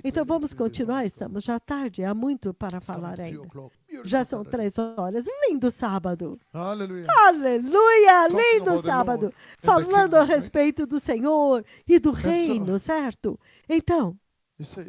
Então vamos continuar, estamos já tarde, há muito para falar ainda. Já são 3 horas, lindo sábado. Hallelujah. Aleluia, Talking lindo about the sábado. Lord and the Falando a kingdom, right? respeito do Senhor e do so- reino, certo? Então, So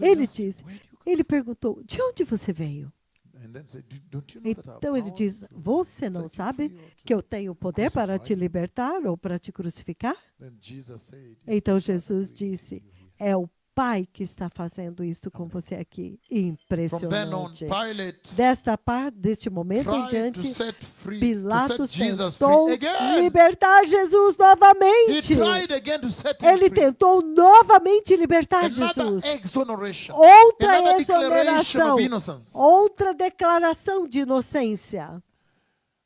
ele just, diz, where do you come ele perguntou, de onde você veio? from? And then said, don't you know that I have Então ele power diz, to você não set you sabe free or to-" que eu tenho poder para te crucify you? libertar ou para te crucificar? Then Jesus said, "It's Então the Father Jesus doing it disse, in you here." é o Pai que está fazendo isso com você aqui. From then on, Impressionante. Pilate Deste momento em tried to diante, set free, to set Pilatos Jesus tentou free again. libertar Jesus He novamente. tried again to set him Ele free. tentou novamente libertar Another Jesus. exoneration, Outra another declaration exoneração, of innocence. outra declaração de inocência.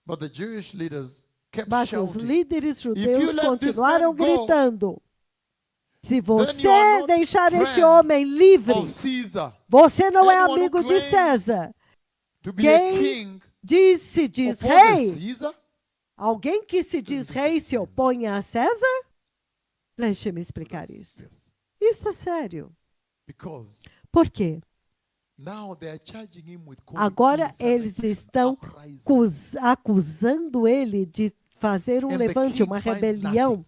But the Jewish leaders kept Mas os shouting, líderes you judeus let continuaram this man go, gritando, se you você are not deixar este friend homem livre, of Caesar, você não é anyone who amigo de claims César. to be a Quem king se diz opposes rei, Caesar. alguém que se diz rei se opõe a César? Deixe-me explicar isso. Yes. Isso é sério. Because Por quê? now they are charging him with calling Agora insurrection, eles estão uprising. acusando ele de fazer um And the levante, king uma finds rebelião. nothing.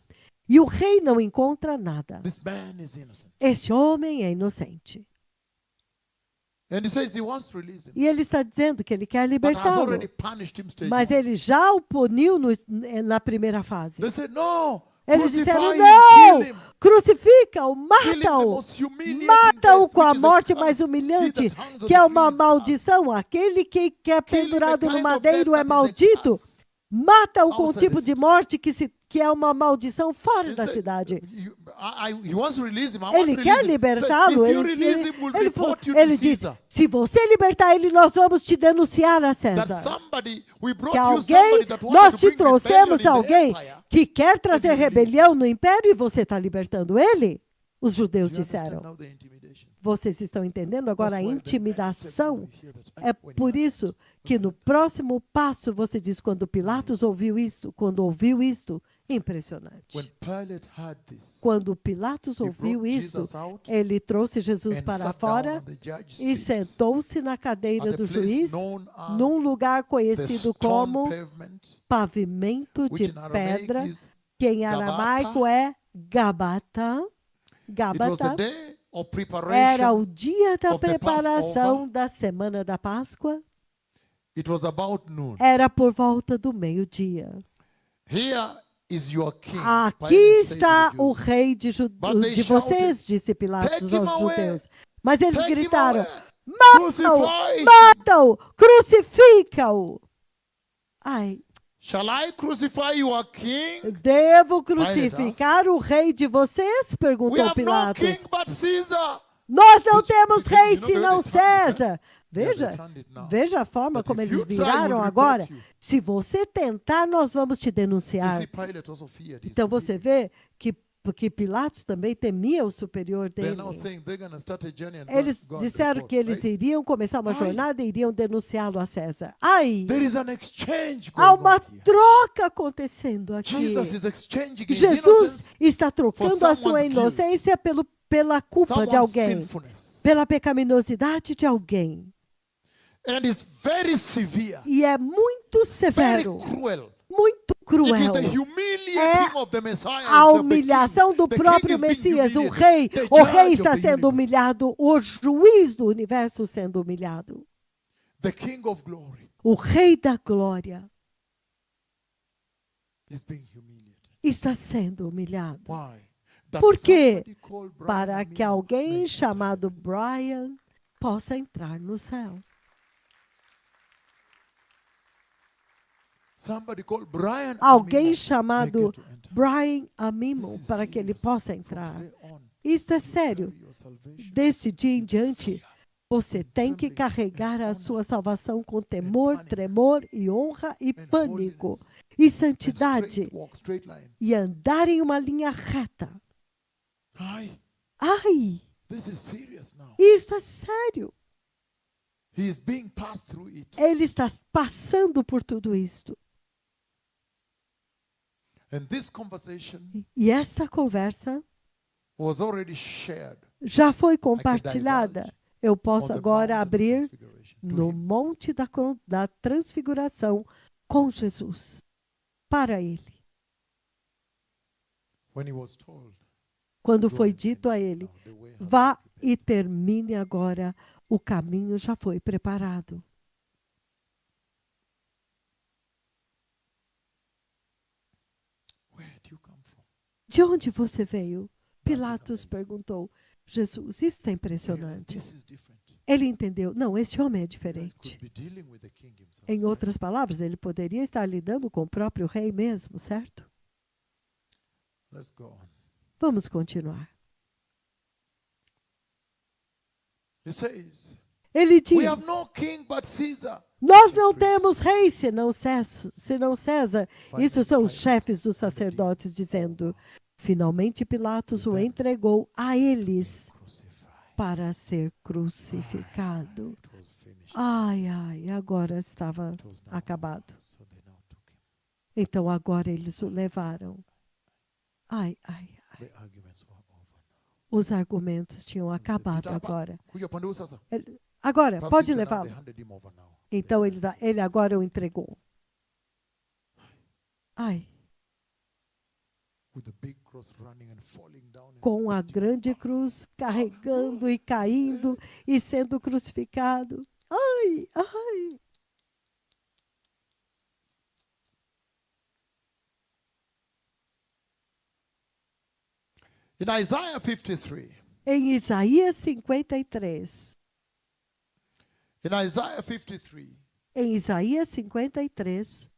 E o rei não encontra nada. This man is innocent. Esse homem é inocente. And he says he wants to release him. E ele está dizendo que ele quer But has libertá-lo. already punished him stage Mas one. ele já o puniu na primeira fase. They said, no, Eles crucify disseram, him, não, kill him. crucifica-o, Kill him the mata-o. most humiliating Mata-o death, com a which is a morte curse. mais He humilhante, that hangs on que é the uma tree is cursed. maldição. Aquele que é Kill him the pendurado no kind of madeiro death é that is a maldito. curse. Mata-o com um Outside tipo the de city. morte que é uma maldição fora He da said, cidade. He wants to release him. I want Ele to quer release him. libertá-lo. If you release him, we'll report you to Ele diz, Caesar. se você libertar ele, nós vamos te denunciar a That César. somebody, we brought Que you alguém, somebody that nós wanted to te bring rebellion trouxemos in the alguém empire. que quer trazer you release rebelião no império e você está libertando ele? Os judeus Do you understand disseram. now the intimidation? Vocês estão entendendo agora a That's why the next intimidação? step you hear that, É when por you hear isso that, que no próximo passo você diz, quando Pilatos ouviu isto, impressionante. when Pilate heard this, Quando Pilatos he ouviu brought isto, Jesus out ele trouxe Jesus and para sat down fora on the judge's e seat sentou-se na at cadeira the do place juiz, known as num lugar the conhecido stone como pavement, pavimento which de in Aramaic pedra, is que em aramaico é Gabata. it was the Gabata. day of Era preparation. o dia da of the preparação Passover. da semana da Páscoa. It was about noon. Era por volta do meio-dia. Here is your king. Aqui Pilate said está to the o Jews. rei But they de shouted, vocês, disse Pilatos "Take him aos away. judeus. Mas eles Take him gritaram, away. mata-o, Crucify him. mata-o, crucifica-o. Ai, Shall I crucify your king? devo crucificar o rei de vocês? We Perguntou have no Pilatos. king but Caesar. Nós não temos Because rei you know the way senão they turned it, César. Veja, they turned it now. veja a forma That como if eles you try, viraram we'll agora. report you. Se você tentar, nós vamos te You denunciar. see, Pilate also feared his Então você superior. vê que Pilatos também temia o superior They're dele. now saying they're going to start a journey and Eles go and disseram report, que eles right? iriam começar uma Ai. jornada e iriam denunciá-lo a César. Aí, There is an exchange há going uma on here. troca acontecendo aqui. Jesus is exchanging his Jesus innocence está trocando a sua someone's guilt. inocência pela culpa de someone's alguém, sinfulness. pela pecaminosidade de alguém. And it's very severe, E é muito very severo, cruel. muito It is cruel. the humiliating É of the Messiah A himself, the humilhação king. do The king próprio is being Messias, o humiliated. rei. The O rei judge está of the sendo universe. humilhado, o juiz do universo sendo humilhado. The king of glory O rei da glória is being humiliated. está sendo humilhado. Why? That Por quê? somebody called Brian Para que Amiel alguém may enter. chamado Brian possa entrar no céu. Somebody called Brian Alguém Amiel chamado may get to enter. Brian Amimo, This is para que ele serious. possa From entrar. today on, Isto é you sério. carry your salvation Deste dia em diante, fear. você tem que trembling carregar and a honor sua salvação com temor, panic tremor e honra e and pânico holiness e and santidade straight walk, straight line. e andar em uma linha reta. Aye, Ai, this is serious now. isto é sério. He is being passed through it. Ele está passando por tudo isto. And this conversation E esta conversa was already shared já foi compartilhada. Eu posso on the agora mountain of abrir transfiguration to no him. monte da transfiguração com Jesus, para ele. When he was told, Quando "Go foi and dito a finish ele, now, the way has vá been prepared." e termine agora, o caminho já foi preparado. Where do you come from? De onde você veio? Pilatos amazing. perguntou. Jesus, isso é He realized impressionante. this is different. Ele entendeu, não, este homem é You guys diferente. could be dealing with the king himself. Em outras palavras, ele poderia estar lidando com o próprio rei mesmo, certo? Let's go on. Vamos continuar. He says, Ele diz, we have no king but Caesar. nós Chief não priests. temos rei senão César. Isso são os chefes dos sacerdotes dizendo, finalmente Pilatos o entregou a eles Crucified. para ser crucificado. It was finished. Ai, agora estava It was now acabado. over. So they now took him. Então agora eles o levaram. Ai. The arguments were over now. Os argumentos tinham acabado Peter, agora. kuja pande huu sasa. Agora, Perhaps pode they now levá-lo. they handed him over now. Então ele agora o entregou. Ai, With the big cross running and falling down. and com a beating. grande cruz carregando e caindo e sendo crucificado. Ai. In Isaiah 53. Em Isaías 53. In Isaiah 53. Em Isaías 53,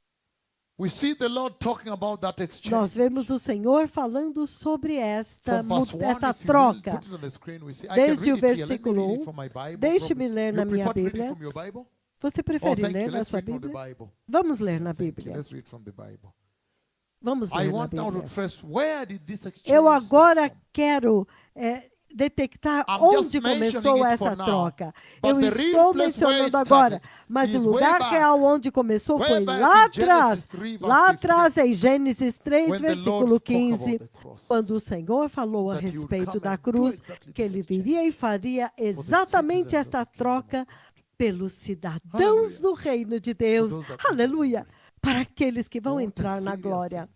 We see the Lord talking about that exchange. nós vemos o Senhor falando sobre esta From verse 1, essa if you will, troca. put it on the screen, we see. I can Desde o read it here. Let me versículo read it 1. from my Bible. Deixe-me Probably. ler na You minha prefer to read it Bíblia. from your Bible? Você Oh, prefere thank ler you. na Let's sua read from the Bíblia? Bible. Vamos ler na Thank you. Bíblia. Let's read from the Bible. Vamos I ler na want now to Bíblia. trace where did this exchange Eu agora start from? quero detectar I'm just onde começou mentioning it essa for now, troca. but Eu the real estou place where mencionando it agora, started mas o is lugar way back. real onde começou Way foi back lá in Genesis atrás. 3, verse Lá 15, atrás, em Gênesis 3, when the Lord versículo spoke about 15, the cross. quando o Senhor falou a That he would respeito come da and do cruz, exactly que this ele exchange viria e faria exatamente citizens of esta the kingdom troca of God. pelos cidadãos Hallelujah. do reino de Deus. For those that enter the Aleluia! glory. Para aqueles que vão What a entrar na serious glória. thing.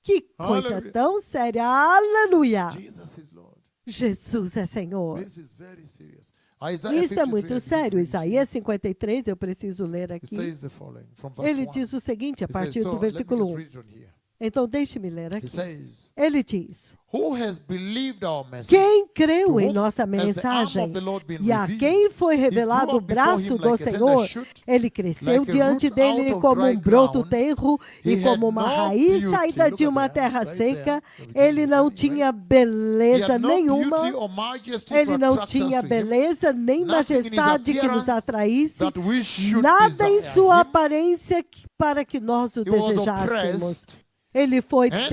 Que coisa Hallelujah. tão séria! Aleluia! Jesus is Lord. Jesus é Senhor. This is very serious. Isaiah Isso é 53, muito I sério. need to read. Isaías 53, eu preciso ler It aqui. says the following from verse Ele 1. diz o seguinte, a It says, partir so do let me versículo just 1. read it on here. Então, deixe-me ler It aqui. says, Ele diz, who has believed our message? quem creu To em whom nossa has the arm mensagem of the Lord been e a revealed? quem foi He revelado grew o up before braço him do like a tender Senhor, shoot, ele cresceu like a diante root dele out of como dry um broto ground. tenro He e como had uma no raiz beauty. saída Look de at uma there, terra right seca. there, the beginning Ele of não the beginning, tinha right? He beleza had no beauty nenhuma. or majesty Ele to não attract us tinha to him. beleza nem Nothing in his majestade que nos appearance atraísse. that we should Nada em desire sua him. aparência para que nós o He was desejássemos. oppressed Ele foi and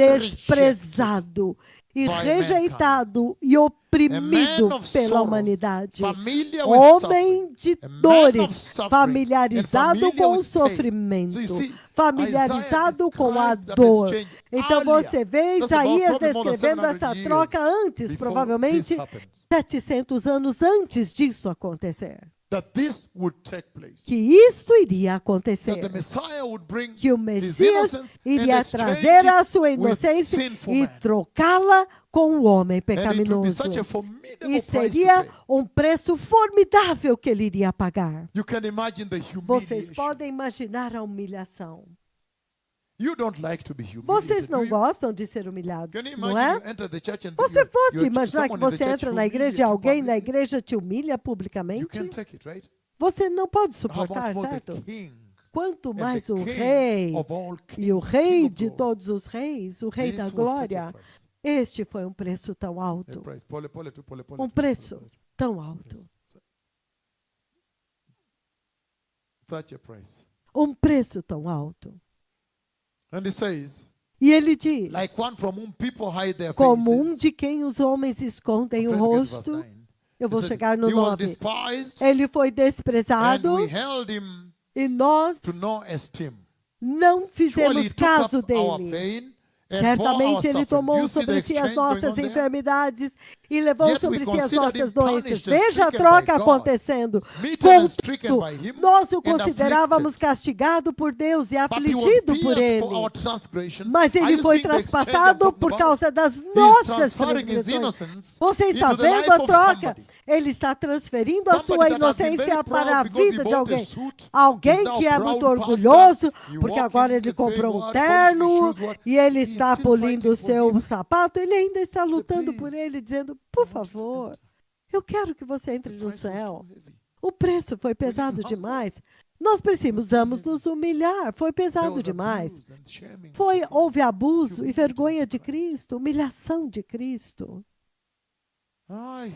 desprezado e by rejeitado e oprimido man of pela sorrows, humanidade. familiar with Homem suffering, de a man of dores, suffering, familiarizado and com o familiar with pain. sofrimento, So you see, familiarizado Isaiah com a described that dor. exchange Então earlier. você vê That's about Isaías probably more than descrevendo 700 essa years troca antes, before provavelmente this happens. 700 anos antes disso acontecer. That this would take place. Que isto iria acontecer. That the Messiah would bring Que o his Messias innocence iria and exchange trazer a it sua with inocência sinful e man. trocá-la com o homem And it would be pecaminoso. such a formidable E price to seria pay. um preço formidável que ele iria pagar. You can imagine the Vocês humiliation. podem imaginar a humilhação. You don't like to be humiliated, Vocês não do you? gostam de ser humilhados, Can you não imagine é? you enter the church and Você pode you're- imaginar que someone in the você church entra na igreja humiliates e you alguém na publicly? igreja te humilha You publicamente? can take it, right? Você não pode How suportar, about more the certo? king Quanto and mais the o king rei of all e o kings, rei king of de glory. todos os reis, o rei This da was such a glória, price. este foi um preço tão A alto. price. Pole, pole, tu, pole, pole, Um tu, pole, preço pole, tu. tão alto. Such a price. Um preço tão alto. And he says, E ele diz, like one from whom people hide their como um faces. de quem os homens escondem o I'm trying to get to rosto. verse 9. Eu vou He said, chegar no he was 9. despised, Ele foi and desprezado we held him e nós to no esteem. não Surely he fizemos took caso up our dele. pain Certamente Ele suffering. tomou You see the sobre si as exchange going nossas on there? enfermidades e levou Yet we sobre si as considered nossas him doenças. punished and Veja a stricken troca by God, acontecendo. smitten and stricken by Contudo, him, nós o and considerávamos afflicted. castigado por Deus e But he was afligido por pierced for Ele. our transgressions. Mas Are Ele you foi seeing the exchange I'm traspassado talking por about? causa das He is nossas transferring his transgressões. innocence Você está into the vendo life a of troca? somebody. Ele está transferindo a sua Somebody that has been very inocência proud para a because he vida de bought a alguém. suit. He's Alguém now que é proud muito pastor. orgulhoso, You porque walk agora in ele and say, comprou um "What? terno Polish shoes, what?" e ele He's está still polindo o fighting for seu him. sapato. Ele ainda está lutando por "Please, ele, dizendo, I por want you to favor, enter." eu quero que você entre The no price was céu. too heavy. O preço foi pesado demais. Nós precisamos nos humilhar. Foi There pesado was demais. abuse and shaming of Foi, the Christ. houve abuso e Humility vergonha of de Christ. Cristo, humilhação de Cristo. Ai.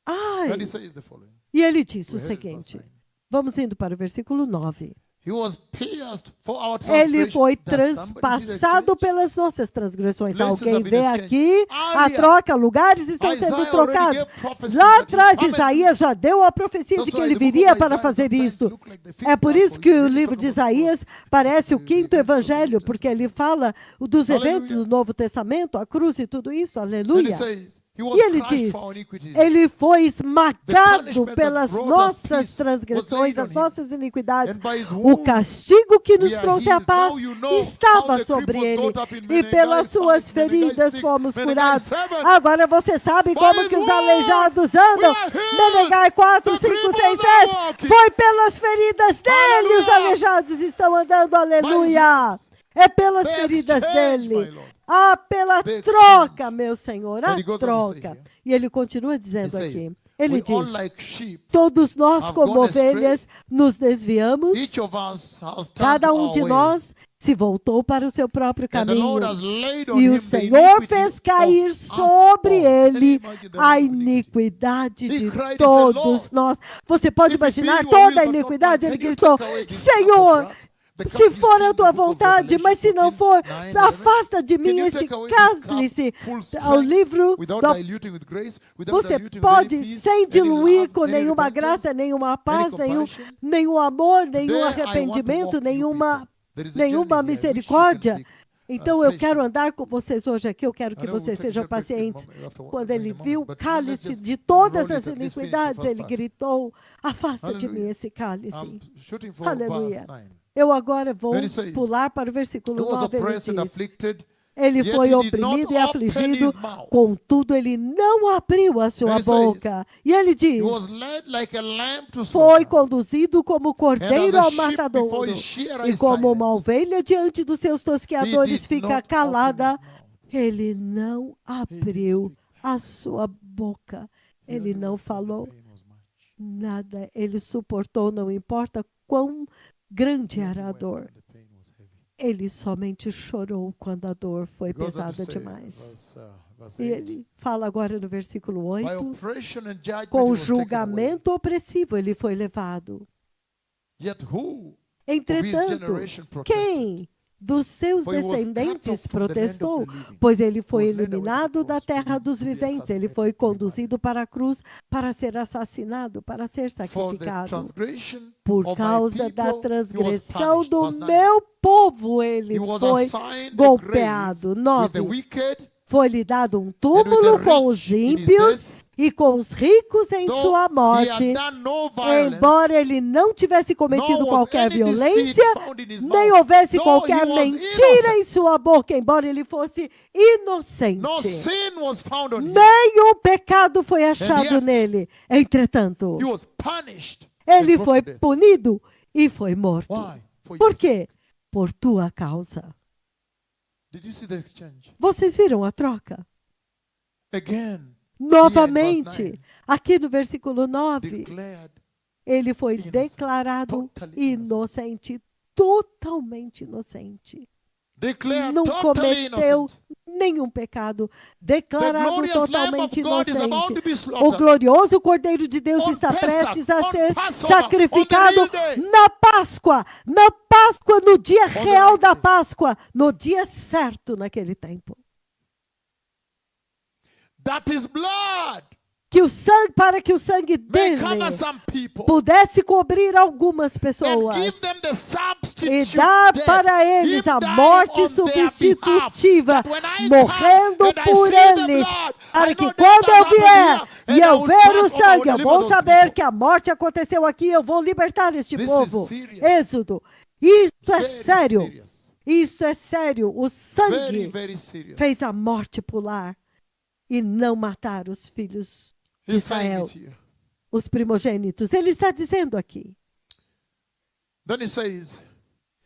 Ai! And he says the following. E ele disse o We're headed to verse seguinte. 9. Vamos indo para o versículo 9. He was pierced for our Ele foi transgression. Does somebody see the transpassado exchange? pelas nossas transgressões. Places Alguém have been vê exchanged. aqui a Earlier, troca, lugares estão Isaiah sendo already trocados. gave prophecy Lá that he was atrás, coming. Isaías já deu a profecia de That's que why ele the book of viria para Isaiah fazer sometimes isto. look like the fifth É por isso gospel. que It's o really livro de talking about Isaías parece o the quinto events of the evangelho, New porque Testament. ele fala dos eventos Hallelujah. do Novo Testamento, a cruz e tudo isso. And he Aleluia. says, he was E ele crushed diz, for our iniquities. ele foi The esmagado punishment pelas that brought us nossas peace was transgressões, laid on as him. nossas iniquidades. And by his O wounds castigo que nos we are trouxe a healed. paz Now you know how estava the sobre cripples ele. got up in E Menengai pelas 5, suas Menengai feridas 6, fomos Menengai curados. 7. Agora você sabe By como his que os wounds aleijados we andam. are healed. Menengai 4, The 5, 6, cripples 7. are walking. Foi pelas feridas dele, os Hallelujah. aleijados estão andando. By his Aleluia. wounds. É pelas The feridas exchange, dele. my Lord. Ah, pela The troca, exchange. meu Senhor, And a he goes on to say troca. here, E ele continua He dizendo says, aqui. Ele we all diz, like sheep, todos nós have como gone astray. ovelhas nos desviamos, Each of us has turned cada to um our de way. nós se voltou para o seu próprio And the Lord caminho. has laid on E o him the Senhor iniquity fez of cair us sobre all. Can you ele imagine the a level of iniquity? iniquidade He de cried, he said, todos "Lord, nós. Você pode if it be imaginar your toda will, a but not iniquidade? mine, Ele can you gritou, take away this Senhor, cup of wrath? The cup se you for see a in the tua book of vontade, mas se não 14, for, 9, 11, afasta de can mim you este take away this cup cálice. full Ao strength livro without do diluting with grace, without Você diluting with pode, any peace, sem any diluir love, com any nenhuma repentance, graça, nenhuma paz, any compassion? nenhum amor, nenhum Today I want to arrependimento, walk you nenhuma, people. There is a journey nenhuma here. I wish you can misericórdia. be, Então eu patient. quero andar com vocês hoje aqui, eu quero I que know we'll vocês take a sejam short break in a pacientes. moment, after Quando in a ele moment, viu o but let's cálice just de todas roll as it, at least finish the iniquidades, first ele part. gritou, afasta de mim Hallelujah. esse cálice. I'm shooting for Aleluia. verse 9. Eu agora vou Then he says, pular para o He versículo was 9, ele oppressed and diz, afflicted, ele yet foi he did not oprimido e open afligido, his mouth. contudo ele não abriu a sua And he says, boca. E ele He diz, was led like a lamb to foi slaughter. conduzido como cordeiro And as a ao sheep matadouro. before his shearer E is como silent, uma ovelha diante dos seus he tosqueadores did fica not calada, open his mouth. ele não abriu speak. a sua boca. He Ele only não wept when the falou pain was much. nada. Ele suportou, não importa quão grande He only era a wept dor. when the pain was heavy. Ele somente chorou quando a dor foi He goes on to pesada say, demais. verse E 8, ele fala agora no versículo by 8, oppression and judgment he com was taken away. julgamento opressivo ele foi levado. Yet who of his Entretanto, generation protested? quem dos seus For he was cut descendentes off from the land of protestou? the living. Pois ele foi He was led away to eliminado the da cross terra dos to be viventes, ele assassinated foi to be murdered. conduzido para a cruz para ser assassinado, para ser For the sacrificado. transgression Por of my causa da people, he was transgressão punished. do Verse 9. meu povo, ele He was foi assigned a grave golpeado. with the 9. wicked, Foi-lhe dado um with túmulo the com os rich in his ímpios death. e com os ricos em Though sua he morte. had done no violence, Embora ele não tivesse cometido nor was qualquer any deceit violência, found in his nem mouth. houvesse Though qualquer he was mentira em innocent, sua boca, embora ele fosse inocente. no sin was found on him. Nenhum pecado foi achado yet, nele. Entretanto, He was punished ele and brought foi to death. punido e foi morto. Why? For Por your quê? Por tua causa. Did you see the exchange? Vocês viram a troca? Again, Novamente, aqui no versículo 9, declared ele foi innocent, declarado totally inocente, totalmente inocente. declared Não totally cometeu innocent. nenhum pecado, The declarado glorious Lamb totalmente of God is about inocente. to be O slaughtered. glorioso Cordeiro de Deus On está Pesach, prestes a on ser Passover, sacrificado on the real day. na Páscoa, no dia the real right da day. Páscoa, no dia certo naquele tempo. That is blood para que o sangue may dele cover some people pudesse cobrir algumas and pessoas give them the e substitute dar death, para eles him a dying morte on their behalf, substitutiva, that when I morrendo come and I por see the eles, blood, para I que know quando death eu has happened vier here, e and I eu will ver pass o over, I sangue, will eu deliver vou those saber people. que a morte aconteceu aqui, eu vou libertar este This povo. is serious. Êxodo. Isto é Very sério. serious. Isto é sério. O Very, sangue very serious. fez a morte pular e não matar os filhos de He's saying Israel, it here. os primogênitos. Ele está dizendo aqui. Then he says,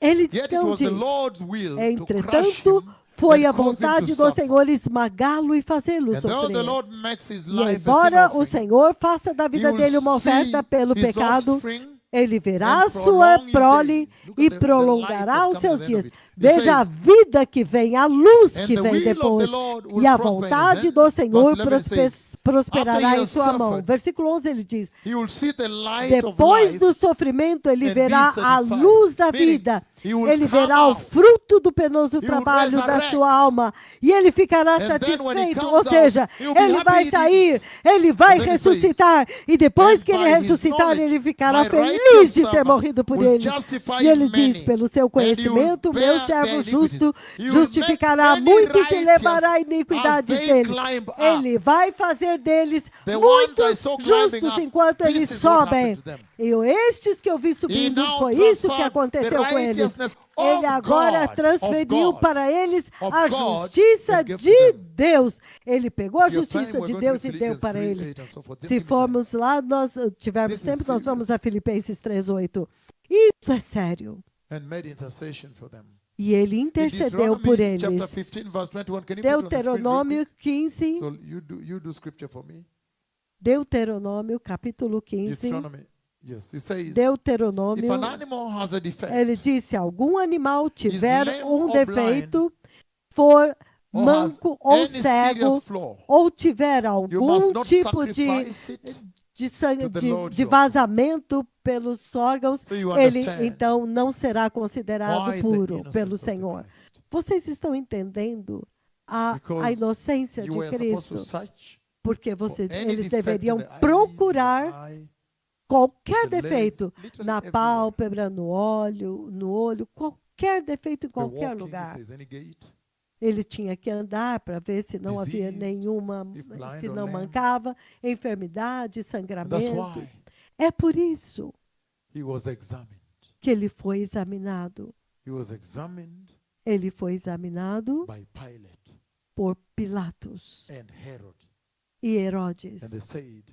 Ele yet it então was the diz, Lord's will to crush entretanto, him foi and a cause him vontade to do suffer. Senhor esmagá-lo e fazê-lo And though the sofrer. Lord makes his E life a sin embora o offering, Senhor faça da he vida will dele uma oferta see pelo his pecado, offspring ele verá and sua prolong his prole days. Look e at the light prolongará that's os coming seus at the end of dias. it. He Veja a says, vida que vem, a luz and que the vem will of the depois. Lord will E a prosper in his vontade hand. do Senhor Verse 11 says, prosperará after he em has sua mão. suffered, Versículo 11 ele diz, he will see the light of depois life do sofrimento ele and verá be a satisfied. luz da Meaning, vida. he will Ele come verá o out. fruto do penoso He will trabalho da resurrect. sua alma. E ele ficará And then when he satisfeito. comes Ou seja, out, he'll be ele happy vai he did sair, it. ele vai And then he ressuscitar. E depois and que ele by his ressuscitar, knowledge, ele ficará my feliz righteous de ter servant morrido por will eles. justify E ele diz, many, pelo seu and he will conhecimento, meu bear servo their justo iniquities. He will justificará make many muitos e levará a righteous iniquidades as they deles. climb up. Ele vai fazer deles The ones I muitos saw climbing justos up, enquanto this eles is what sobem. happened to them. E estes que eu vi He subindo, now foi isso que transferred aconteceu the com eles. righteousness of Ele agora God, transferiu of God, para eles of a God, justiça and gave to de them. Deus. Ele pegou a If you have time, justiça we're de going Deus to e deu Philippians para 3, eles. 8 and so forth. Just Se give me time. formos lá, nós tivermos This is tempo, nós vamos serious. a Filipenses 3:8. Isso é sério. And made intercession for them. E ele In intercedeu por Deuteronomy chapter eles. 15, verse 21. Can you put it on the screen real Deuteronômio quick? 15, So you do scripture for me. Deuteronômio capítulo 15, Deuteronomy. Yes, it says, if Deuteronômio, an animal has a defect, ele disse, algum animal tiver lame um or defeito, for or has manco ou any cego, serious flaw, ou tiver you algum must not tipo sacrifice it. de sangue, to the Lord de your vazamento pelos órgãos, So you ele understand então não será considerado why the puro innocence pelo of the Senhor. Christ. Vocês estão entendendo a Because inocência You de were supposed to Cristo? search Porque for any eles defect deveriam in the eyelids, procurar the eye, qualquer the legs, defeito literally na everywhere. pálpebra, no olho, qualquer defeito em The qualquer walking, if lugar. there's any gate. Ele tinha que andar para ver se não havia Disease, nenhuma, if blind se or não lame. mancava, enfermidade, And that's sangramento. why É por isso he was examined. que ele foi examinado. He was examined Ele foi examinado by Pilate por Pilatos and Herod. e And they Herodes. said,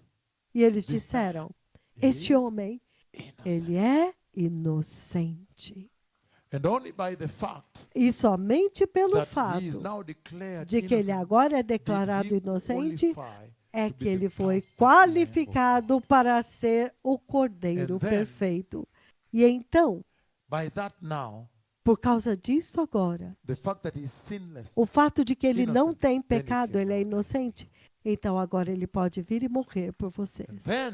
E eles "This disseram, he este is homem, innocent." ele é inocente. And only by the fact E somente pelo that fato he is now declared de que ele innocent, agora é did declarado he inocente, qualify é to que be the ele foi perfect Lamb of qualificado God. para ser o Cordeiro And then, perfeito. E então, By that now, por causa disso agora, the fact that he's sinless, o fato de que ele não innocent, tem then he pecado, can ele é now die. inocente, então agora ele pode vir e morrer por And vocês. then,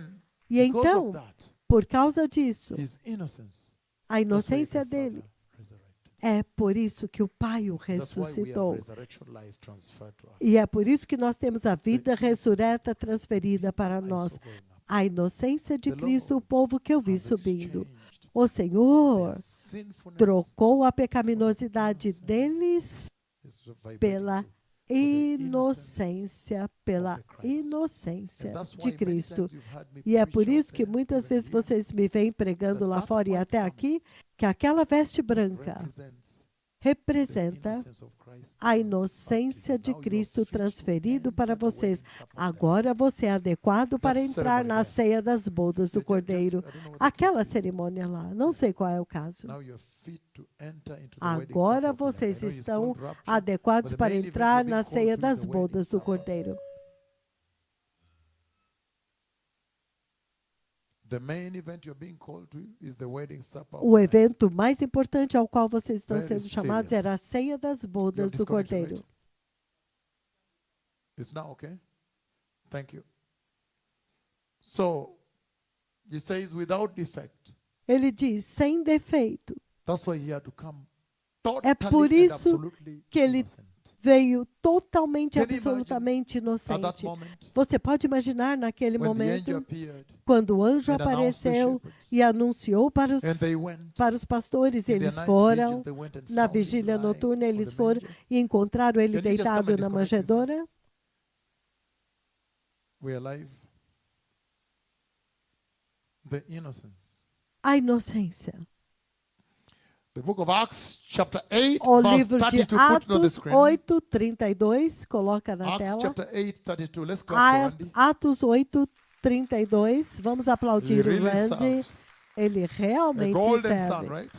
E because então, of that, por causa disso, his innocence, a that's why inocência the dele, Father resurrected. é por isso que o Pai o That's why we have ressuscitou. resurrection life transferred to us. E é por isso que nós temos a vida ressurreta transferida para I nós. saw going up. A inocência de The Cristo, o Lord povo que eu vi has subindo. exchanged O Senhor their sinfulness trocou a pecaminosidade innocence. deles is vibrating pela to- the innocence inocência, pela of the Christ. inocência And that's de why many Cristo. times you've heard me E é preach por out isso que there, muitas even vezes here, vocês me vêm pregando lá that fora e white até garment aqui, que aquela veste branca represents representa the innocence of Christ a transferred inocência to de you. Now you are Cristo fit to transferido enter para the vocês. wedding supper of the Agora você é adequado para That entrar ceremony na there. ceia das bodas do Just- Cordeiro. I don't know what the Aquela case is. cerimônia lá, não sei qual é o caso. Now you're fit to enter into the wedding supper Agora of the Lamb. I vocês know he's estão called rapture, adequados but the para main event entrar you're being na called ceia to is das the wedding bodas do supper. Cordeiro. The main event you're being called to is the wedding supper of O the Lamb. evento mais importante ao qual vocês estão Very sendo chamados serious. era a ceia das bodas do disconnected, Cordeiro. right? It's now okay? Thank you. So, he says without defect. Ele diz, sem defeito. That's why he had to come É por totally and isso absolutely que ele innocent. veio totalmente, Can you absolutamente at that inocente. moment, Você pode imaginar naquele when the angel momento, appeared quando o anjo and announced the apareceu shepherds, e anunciou para and they went os pastores, in their eles night foram, vigil, they went and na found him vigília lying noturna, on eles the foram manger. e encontraram ele Can you just come deitado and na disconnect this now? manjedoura. We are alive. The innocence. A inocência. The book of Acts, chapter 8, O verse livro de 32, put it on the Atos screen. 8, 32, coloca na Acts tela. chapter 8, 32. Let's clap for Randy. Atos 8, 32. Vamos He aplaudir o really Randy. serves. Ele A realmente golden son, serve. right?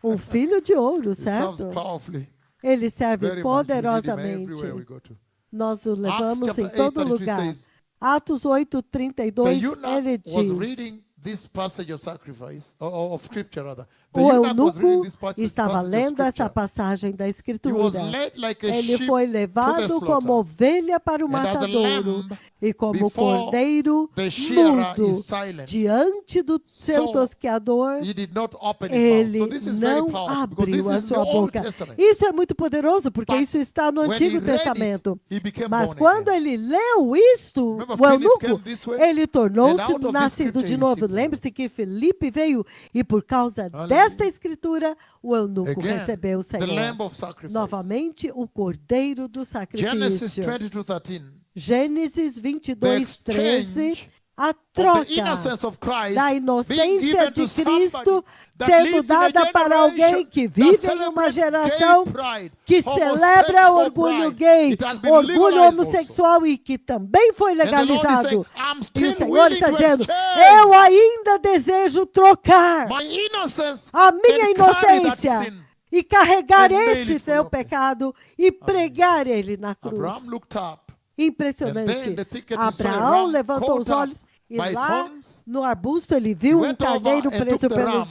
Um filho de ouro, He serves certo? powerfully. Ele serve Very much. We need him poderosamente. everywhere we go to. Nós o Acts levamos chapter em 8, todo 33 lugar. says, Atos 8, the 32, eunuch ele was diz: reading this passage of sacrifice, or of scripture rather. The o eunuch was reading eunuco this estava passage of lendo essa scripture. passagem da He was Escritura. led like a Ele sheep foi to the levado slaughter. como ovelha para o And as a matadouro lamb e como before cordeiro the shearer mudo is silent, diante do seu so tosqueador. he did not open his mouth. Ele So this is very não powerful because this abriu a is in the sua Old boca. Testament. Isso é muito poderoso, porque But isso está no when Antigo he read it, Testamento. he became Mas born quando again. ele leu isto, Remember, o Philip eunuco, came this way, ele and tornou-se out of this nascido scripture de he novo. received Lembre-se que Felipe veio e por causa Hallelujah. desta escritura, o eunuco Again, recebeu o the Senhor. lamb of sacrifice. Novamente, o cordeiro do Genesis sacrifício. 22:13. Gênesis The 22, 13. exchange A of troca the innocence of Christ da being inocência given de to somebody Cristo that sendo lives in a dada para alguém generation que that vive em uma celebrates geração gay pride, que celebra homosexual orgulho pride. gay, It has been orgulho legalized homossexual e que também foi And the Lord is legalizado. saying, I'm E o still Senhor willing está to dizendo: exchange eu ainda desejo trocar my innocence a minha and carry that inocência sin. e carregar and nail este it for teu your pain. pecado e pregar ele na cruz. Abraham looked up. Impressionante. And then the thicket he saw a Abraão ram levantou caught os up olhos e by lá thorns. no arbusto ele viu He um went over carneiro and preso took the ram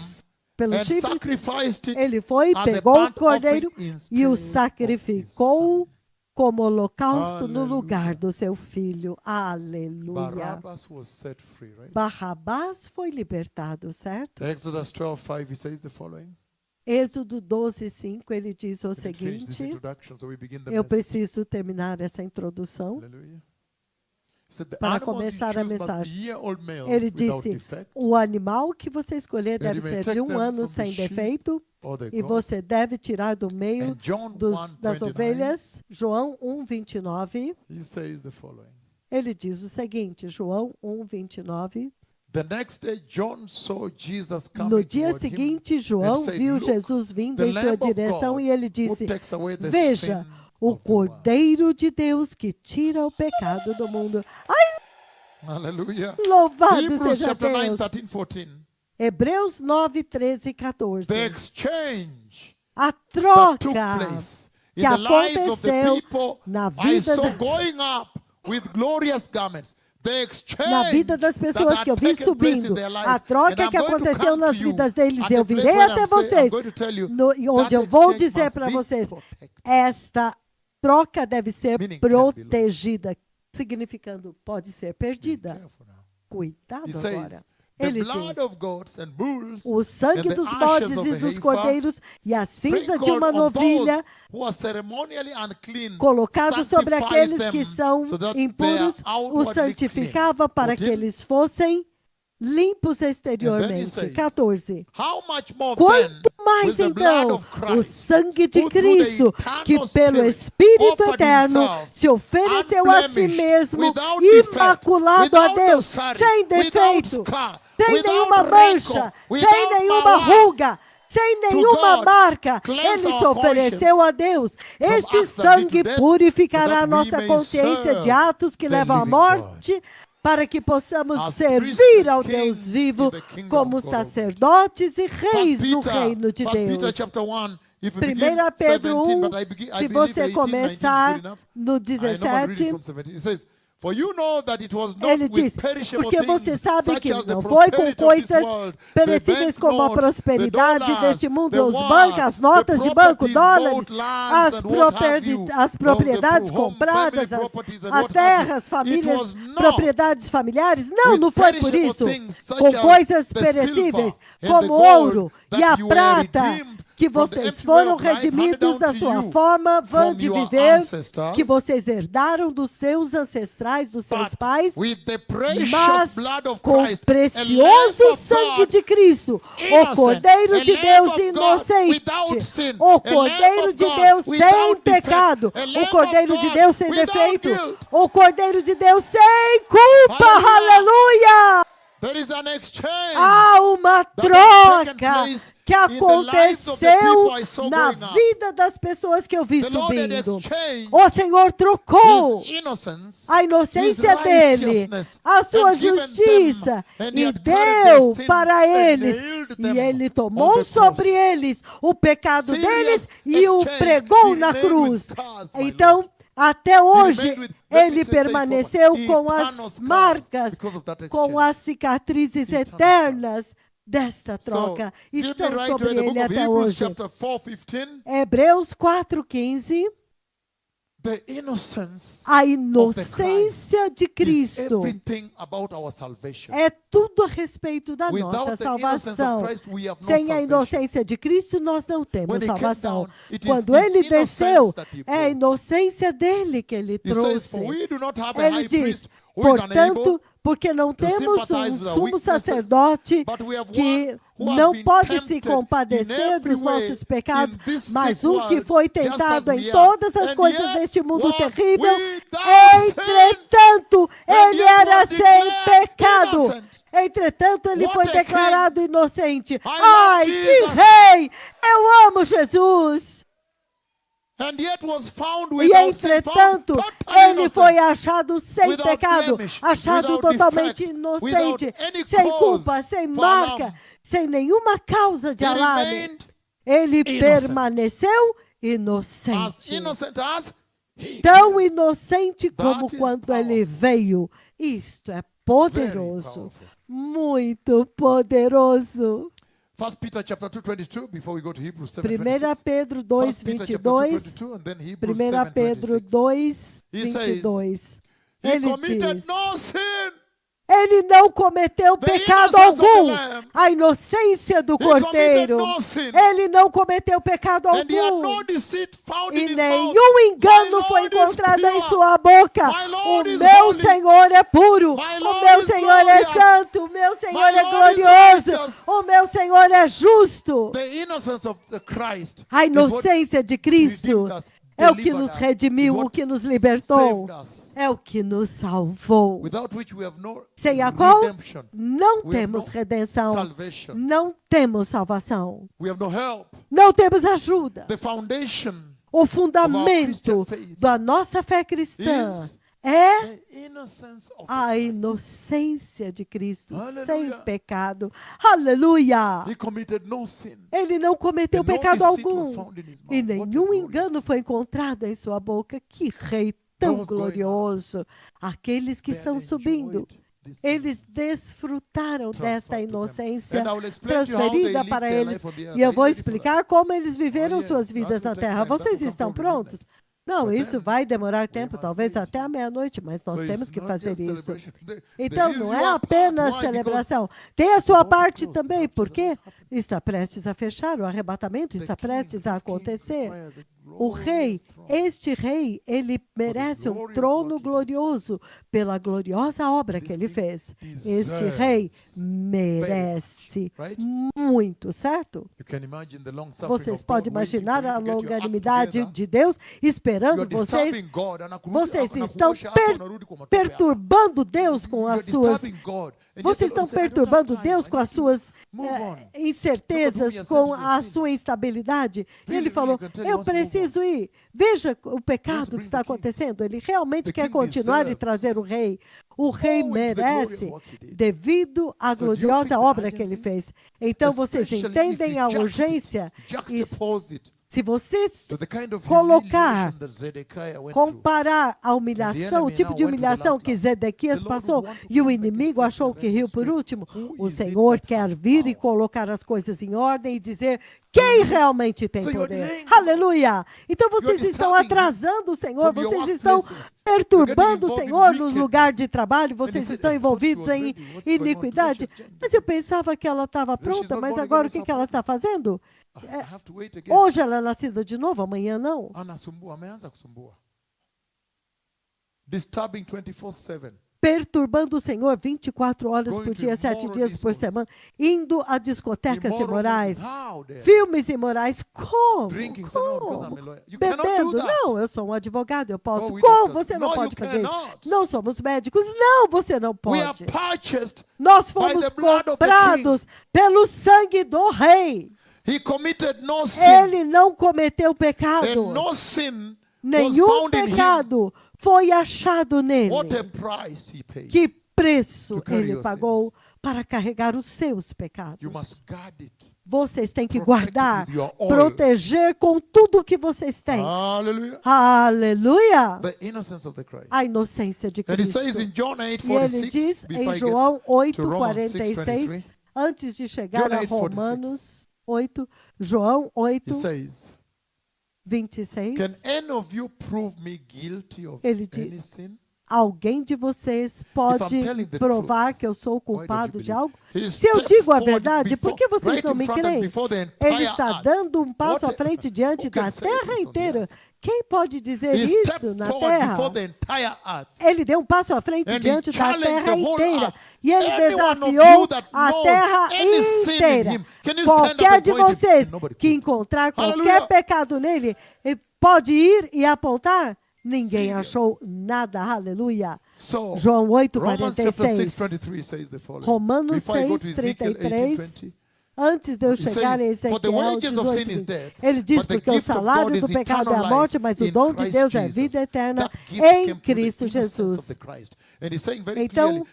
pelos and chifres. sacrificed it Ele foi, as a pegou o burnt cordeiro offering e o instead of his sacrificou son. como holocausto no Aleluia. lugar do seu filho. Aleluia. Barabbas was set free, right? Barrabás foi libertado, certo? Exodus 12:5 he says the following. Êxodo 12:5 ele diz o Let me finish this seguinte. introduction so we begin the Eu message. preciso terminar essa introdução Hallelujah. He said, the para animals you começar a choose must be mensagem. year-old males Ele without disse: defect, o animal que você escolher deve you may ser take de um them ano from the sem sheep defeito or the e goats. você deve tirar do meio And John das 1:29, ovelhas. João 1:29. he says the following. Ele diz o seguinte, João 1:29. The next day John saw Jesus coming No dia toward him seguinte, João and said, viu "Look, Jesus vindo the em sua Lamb of direção God e ele who disse: takes away the Veja, sin o of the world." Cordeiro de Deus que tira o pecado do mundo. Ai, Hallelujah. louvado Hebrews seja chapter 9, Deus. 13, 14. Hebreus 9, 13 e 14. The exchange A that took troca place in que the lives of the aconteceu people na I vida saw das- going up with glorious garments. The exchange na vida das pessoas that que eu had vi taken place in subindo, their lives. a And troca I'm que going to aconteceu come nas to you vidas deles, at eu a place virei where até I'm saying- I'm vocês, going to tell you onde that eu vou exchange dizer must para be vocês, protected. esta troca deve ser Meaning can't be lost. protegida, significando pode ser Be perdida. careful now. Cuidado He agora. says, the Ele blood diz, of goats and bulls o sangue and the dos ashes bodes of e a dos heifer cordeiros e a cinza de sprinkled uma on novilha those who are ceremonially unclean, colocado sobre sanctify aqueles them que são so that they impuros, are o outwardly santificava para que 14. eles fossem limpos exteriormente. says, 14. How much more Quanto then mais will the blood então of o Christ, sangue de who through the Cristo, que eternal pelo Spirit Espírito offered eterno himself se ofereceu a si unblemished, mesmo, without defect, imaculado a without Deus, sorry, sem without defeito, scar, sem without nenhuma wrinkle, mancha, sem without nenhuma mawar, ruga, sem nenhuma God, marca, cleanse ele se our ofereceu a Deus. Este acts that lead to sangue death, purificará so a that we nossa may consciência de serve atos que the levam à living morte, para que possamos As servir priests and ao Deus kings vivo in the kingdom como of God Almighty. sacerdotes e reis no reino de First Peter Deus. chapter 1, if you begin 1 Pedro 17, 1, but I se believe você 18, 19 is começar good enough. no I normally read it 17, from 17. It says, for you know that it was not ele with diz, perishable porque você things, sabe such que as the não foi com prosperity of this coisas world, perecíveis the como a banknotes, prosperidade the dollars, deste mundo, the os wars, bancos, as notas the de banco, properties, dólares, both lands as, and what have you, as propriedades of the home, compradas, family properties and as what have terras, you. famílias, It was not propriedades familiares. Não, with não foi por perishable isso. things such Com as coisas the perecíveis, silver and como the gold ouro that e a you were prata, redeemed que from the vocês empty way foram of life handed redimidos down da to sua you forma vã from de your viver, ancestors, que vocês herdaram dos seus ancestrais, dos seus but pais, with the precious mas blood of com Christ, a precioso Lamb of sangue God, de Cristo, o innocent, Cordeiro de a Lamb Deus of God inocente, without sin, o a Lamb Cordeiro of de God Deus sem without defect, pecado, a o Lamb of Cordeiro de God Deus sem without defeito, guilt. o Cordeiro de Deus sem culpa, aleluia! There is an exchange Há uma that has taken troca place que in the lives of the people I aconteceu saw na growing up. vida das pessoas que eu vi The Lord had subindo. exchanged O Senhor trocou His innocence, a His inocência dele, righteousness, a sua and given justiça, them, and He e had carried their deu sins para and eles. nailed E them ele on tomou the sobre cross. eles o pecado Serious deles e o exchange. pregou He na remained cruz. with scars, my Então, Lord. até hoje, remained with, let me ele say permaneceu proper, com eternal as scars marcas, because of that com exchange. as cicatrizes Eternal eternas desta So, troca. give me Estão right sobre away the ele book of até Hebrews hoje. chapter 4:15. Hebreus 4,15. The innocence A of the inocência de is Cristo everything about our salvation. é tudo a respeito da nossa Without the innocence salvação. of Christ, we have no Sem a salvation. inocência de Cristo, nós não temos When he came salvação. down, it is Quando his ele innocence desceu, that he é a brought. inocência dele que ele He says, for trouxe. we do not have a Ele high diz, priest who is unable, portanto, porque não to temos sympathize with um our sumo weaknesses, sacerdote but we have que one who has não been pode se tempted compadecer in every dos way nossos pecados, in this mas sick um que world, foi just as tentado we em are. todas as And coisas yet deste mundo was terrível. without sin. Entretanto, And ele yet era was sem declared pecado. innocent. Entretanto, ele What foi a declarado inocente. love Ai, que Jesus. rei! Eu amo Jesus! And yet was found E without sin, found entretanto, totally ele innocent, foi achado sem without pecado, blemish, achado without totalmente defect, inocente, without any sem cause culpa, sem for marca, alarm. sem nenhuma causa de He alarme. remained Ele innocent. permaneceu as inocente. innocent as he Tão came. inocente como That is quando ele powerful. veio. Isto é Very poderoso. powerful. Muito poderoso. 1 Peter chapter 2:22 before we go to Hebrews 1 7:26. Pedro 1 Peter chapter 2:22. 2:22 and then Hebrews 1 Pedro 7:26. 2:22. He Ele committed diz, no sin. ele não cometeu The pecado innocence of the algum. Lamb. A inocência do He committed Cordeiro. no sin. Ele não cometeu pecado And he had algum. no deceit found in E his nenhum mouth. engano My foi Lord is encontrado em pure. sua boca. My O Lord is meu holy. Senhor é puro. My O Lord meu is Senhor é glorious. santo. O meu Senhor My é Lord is glorioso. righteous. O meu Senhor é justo. The innocence of the Christ A is what inocência de Cristo redeemed us, é o que delivered nos us, redimiu, is o what que nos libertou, saved us, é o que nos salvou. without which we have no Sem a qual redemption, não we have temos no redenção, salvation, não temos salvação, we have no help. não temos ajuda. The foundation O Christian fundamento faith da nossa fé cristã is é the innocence of a the Christ. inocência de Cristo, Aleluia. sem pecado. Aleluia! He committed no sin. Ele não cometeu And no pecado deceit was algum. found in his mouth. E What a nenhum glorious engano foi encontrado em sua boca. Que rei tão Those going up, glorioso! Aqueles que they estão had subindo, enjoyed this eles innocence desfrutaram desta transferred to them. inocência And I will explain to you how they transferida lived para their eles. life on the earth. E eu Are you vou ready for that? explicar como eles viveram Oh, yes. suas That vidas will na take terra. time. That Vocês will come estão probably prontos? midnight. Não, But isso then vai demorar we tempo, must talvez wait. até a meia-noite, mas nós So temos it's que not fazer just isso. celebration. Então, There não is é your part. apenas Why? celebração. Tem a sua the door parte closed, também, the porque rapture is not está prestes a fechar, o arrebatamento The está king, prestes a this king acontecer. requires a O rei, glorious throne. este rei, ele merece um glorious trono work he did. glorioso pela gloriosa obra que This ele king fez. Este deserves rei merece right? muito, certo? You can imagine the long suffering Vocês of podem God waiting for imaginar you a to get your act longanimidade together. de Deus You esperando are vocês. disturbing God. Vocês estão perturbando Deus com as suas. Vocês estão perturbando Deus com as suas incertezas, com a sua instabilidade. E ele falou: eu preciso ir. Veja o pecado que está acontecendo. Ele realmente quer continuar e trazer o rei. O rei merece devido à gloriosa obra que ele fez. Então vocês entendem a urgência. E se vocês colocar, comparar a humilhação, o tipo de humilhação que Zedequias passou e o inimigo achou que riu por último, o Senhor quer vir e colocar as coisas em ordem e dizer quem realmente tem poder. Aleluia! Então vocês estão atrasando o Senhor, vocês estão perturbando o Senhor nos lugares de trabalho, vocês estão envolvidos em iniquidade. Mas eu pensava que ela estava pronta, mas agora o que ela está fazendo? I have to wait again. Hoje ela é nascida de novo, amanhã não. Anasumbua, ameanza kusumbua. Disturbing 24/7. Perturbando o Senhor 24 horas por dia, 7 dias por semana, indo a discotecas imorais, filmes imorais. Como? Bebendo? Não, eu sou um advogado, eu posso. Como? Você não pode fazer isso. Não somos médicos. Não, você não pode. Nós fomos comprados pelo sangue do rei. Ele não cometeu pecado. Nenhum pecado foi achado nele. Que preço ele pagou para carregar os seus pecados. Vocês têm que guardar, proteger com tudo que vocês têm. Aleluia! A inocência de Cristo. E ele diz em João 8:46, antes de chegar a Romanos 8, João 8, 26, ele diz, alguém de vocês pode provar que eu sou culpado de algo? Se eu digo a verdade, por que vocês não me creem? Ele está dando um passo à frente diante da terra inteira. Quem pode dizer isso na terra? Ele deu um passo à frente diante da terra inteira. E ele desafiou a terra inteira. Qualquer de vocês que encontrar qualquer pecado nele, pode ir e apontar? Ninguém achou nada. Aleluia. João 8:46. Romanos 6:33. Antes de eu chegar em Ezequiel 18, ele diz, porque o salário do pecado é a morte, mas o dom de Deus é a vida eterna em Cristo Jesus. Então,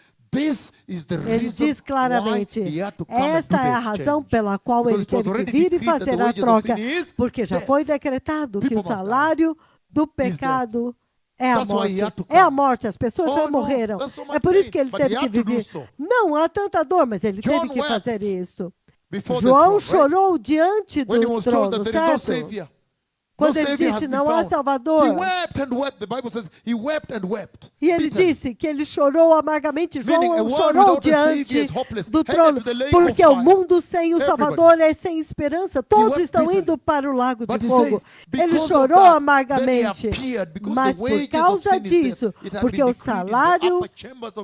ele diz claramente, esta é a razão pela qual ele teve que vir e fazer a troca, porque já foi decretado que o salário do pecado é a morte. É a morte, as pessoas já morreram. É por isso que ele teve que viver. Não há tanta dor, mas ele teve que fazer isso. João chorou diante do trono, certo? Quando ele disse, não há Salvador. E ele disse que ele chorou amargamente. João chorou diante do trono, porque o mundo sem o Salvador é sem esperança. Todos estão indo para o lago de fogo. Ele chorou amargamente, mas por causa disso, porque o salário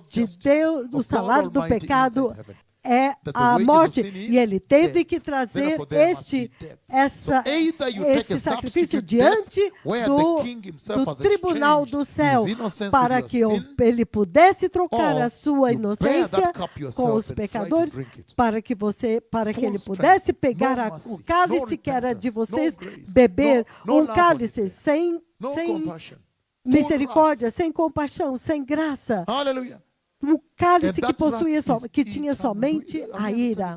de Deus, o salário do pecado é a morte, e ele teve que trazer esse sacrifício diante do tribunal do céu, para que ele pudesse trocar a sua inocência com os pecadores, para que ele pudesse pegar o cálice que era de vocês, beber um cálice sem misericórdia, sem compaixão, sem graça. Aleluia. Um cálice que tinha somente a ira.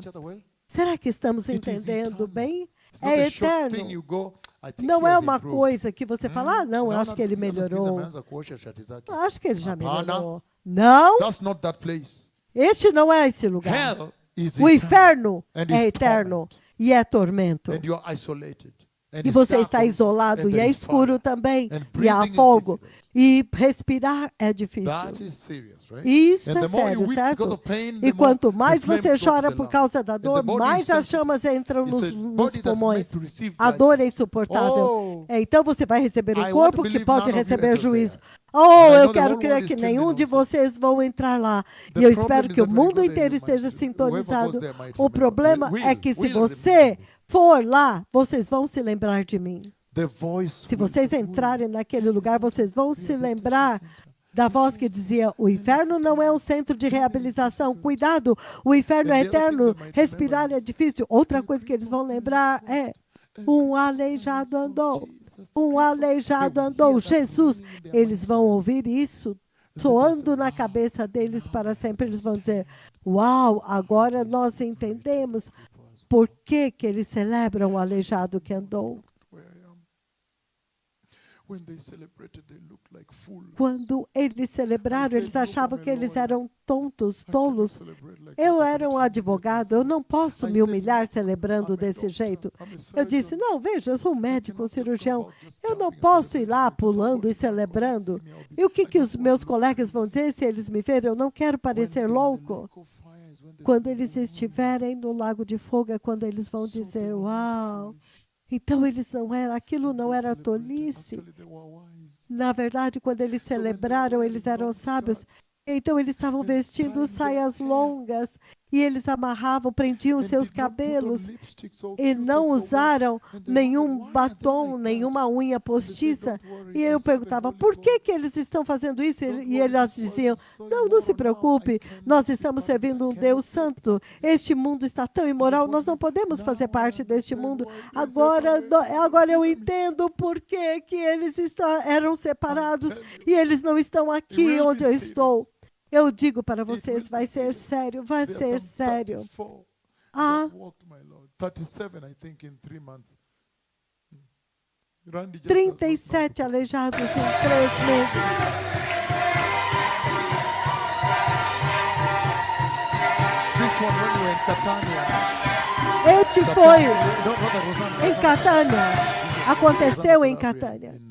Será que estamos entendendo bem? É eterno. Não é uma coisa que você fala, não, eu acho que ele melhorou. Acho que ele já melhorou. Não, este não é esse lugar. O inferno é eterno e é tormento. E você está isolado e é escuro também, e há fogo. E respirar é difícil. Isso é sério, certo? E quanto mais você chora por causa da dor, mais as chamas entram nos pulmões. A dor é insuportável. Então você vai receber um corpo que pode receber juízo. Eu quero crer que nenhum de vocês vão entrar lá. E eu espero que o mundo inteiro esteja sintonizado. O problema é que se você for lá, vocês vão se lembrar de mim. Se vocês entrarem naquele lugar, vocês vão se lembrar da voz que dizia, o inferno não é um centro de reabilitação. Cuidado, o inferno é eterno, respirar é difícil. Outra coisa que eles vão lembrar é, um aleijado andou. Um aleijado andou. Jesus, eles vão ouvir isso soando na cabeça deles para sempre. Eles vão dizer, uau, agora nós entendemos por que eles celebram o aleijado que andou. Quando eles celebraram, eles achavam que eles eram tontos, tolos. Eu era um advogado, eu não posso me humilhar celebrando desse jeito. Eu disse, não, veja, eu sou um médico, um cirurgião. Eu não posso ir lá pulando e celebrando. E o que os meus colegas vão dizer se eles me verem? Eu não quero parecer louco. Quando eles estiverem no lago de fogo, é quando eles vão dizer, uau, então aquilo não era tolice. Na verdade, quando eles celebraram, eles eram sábios. Então, eles estavam vestindo saias longas e eles amarravam, prendiam seus cabelos e não usaram nenhum batom, nenhuma unha postiça. E eu perguntava, por que eles estão fazendo isso? E eles diziam, não se preocupe, nós estamos servindo um Deus santo. Este mundo está tão imoral, nós não podemos fazer parte deste mundo. Agora eu entendo por que eles eram separados e eles não estão aqui onde eu estou. Eu digo para vocês, vai ser sério, vai ser sério. 37 aleijados em 3 meses. Este foi em Catânia. Aconteceu em Catânia.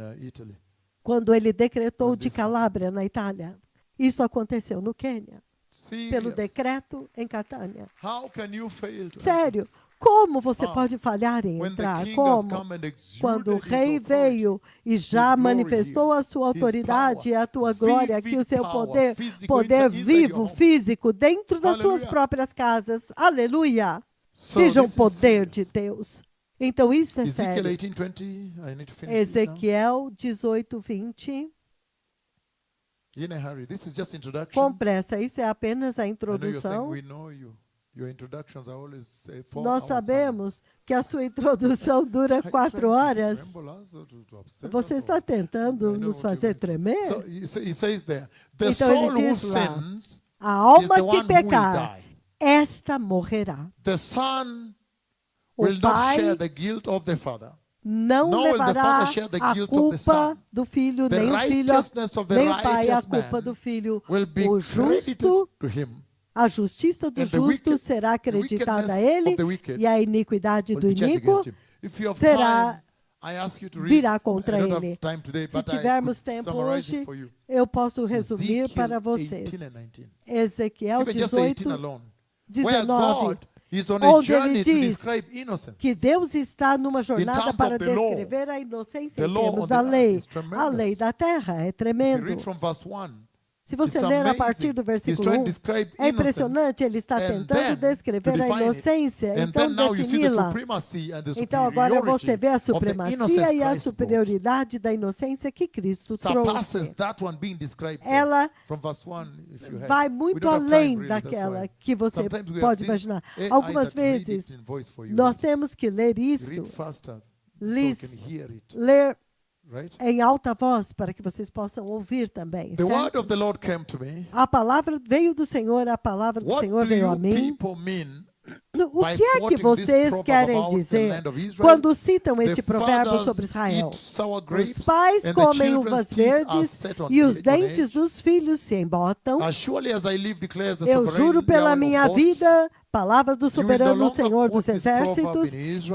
Quando ele decretou de Calábria, na Itália. Isso aconteceu no Quênia, pelo decreto em Catânia. Sério, como você pode falhar em entrar? Como? Quando o rei veio e já manifestou a sua autoridade e a tua glória, aqui o seu poder vivo, físico, dentro das suas próprias casas. Aleluia! Seja o poder de Deus. Então isso é sério. Ezequiel 18, 20. Com pressa, isso é apenas a introdução. Nós sabemos que a sua introdução dura 4 horas. Você está tentando nos fazer tremer? Então ele diz lá, a alma que pecar, esta morrerá. O pai não levará a culpa do filho, nem o filho, nem o pai a culpa do filho. O justo, a justiça do justo será acreditada a ele, e a iniquidade do iníquo virá contra ele. Se tivermos tempo hoje, eu posso resumir para vocês. Ezequiel 18, 19. Onde ele diz que Deus está numa jornada para descrever a inocência em termos da lei. A lei da terra é tremendo. Se você ler a partir do versículo 1, é impressionante, ele está tentando descrever a inocência, então defini-la. Então agora você vê a supremacia e a superioridade da inocência que Cristo trouxe. Ela vai muito além daquela que você pode imaginar. Algumas vezes, nós temos que ler isto, ler em alta voz, para que vocês possam ouvir também. A palavra veio do Senhor, a palavra do Senhor veio a mim. O que é que vocês querem dizer quando citam este provérbio sobre Israel? Os pais comem uvas verdes e os dentes dos filhos se embotam. Eu juro pela minha vida, palavra do soberano Senhor dos exércitos,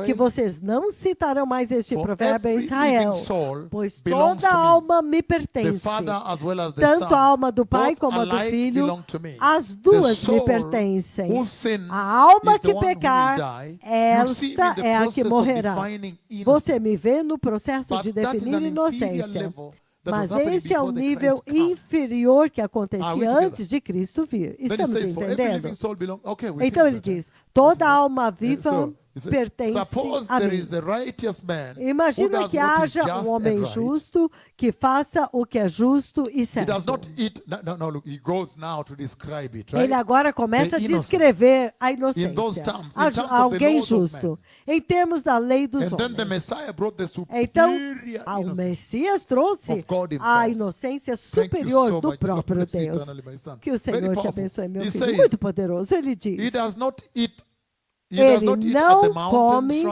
que vocês não citarão mais este provérbio em Israel, pois toda alma me pertence, tanto a alma do pai como a do filho, as duas me pertencem. A alma que pecar, esta é a que morrerá. Você me vê no processo de definir inocência. Mas este é o nível inferior que acontecia antes de Cristo vir. Estamos entendendo? Então ele diz, toda alma viva pertence a mim. Imagina que haja um homem justo que faça o que é justo e certo. Ele agora começa a descrever a inocência. Alguém justo. Em termos da lei dos homens. Então, o Messias trouxe a inocência superior do próprio Deus. Que o Senhor te abençoe, meu filho. Muito poderoso. Ele diz, ele não come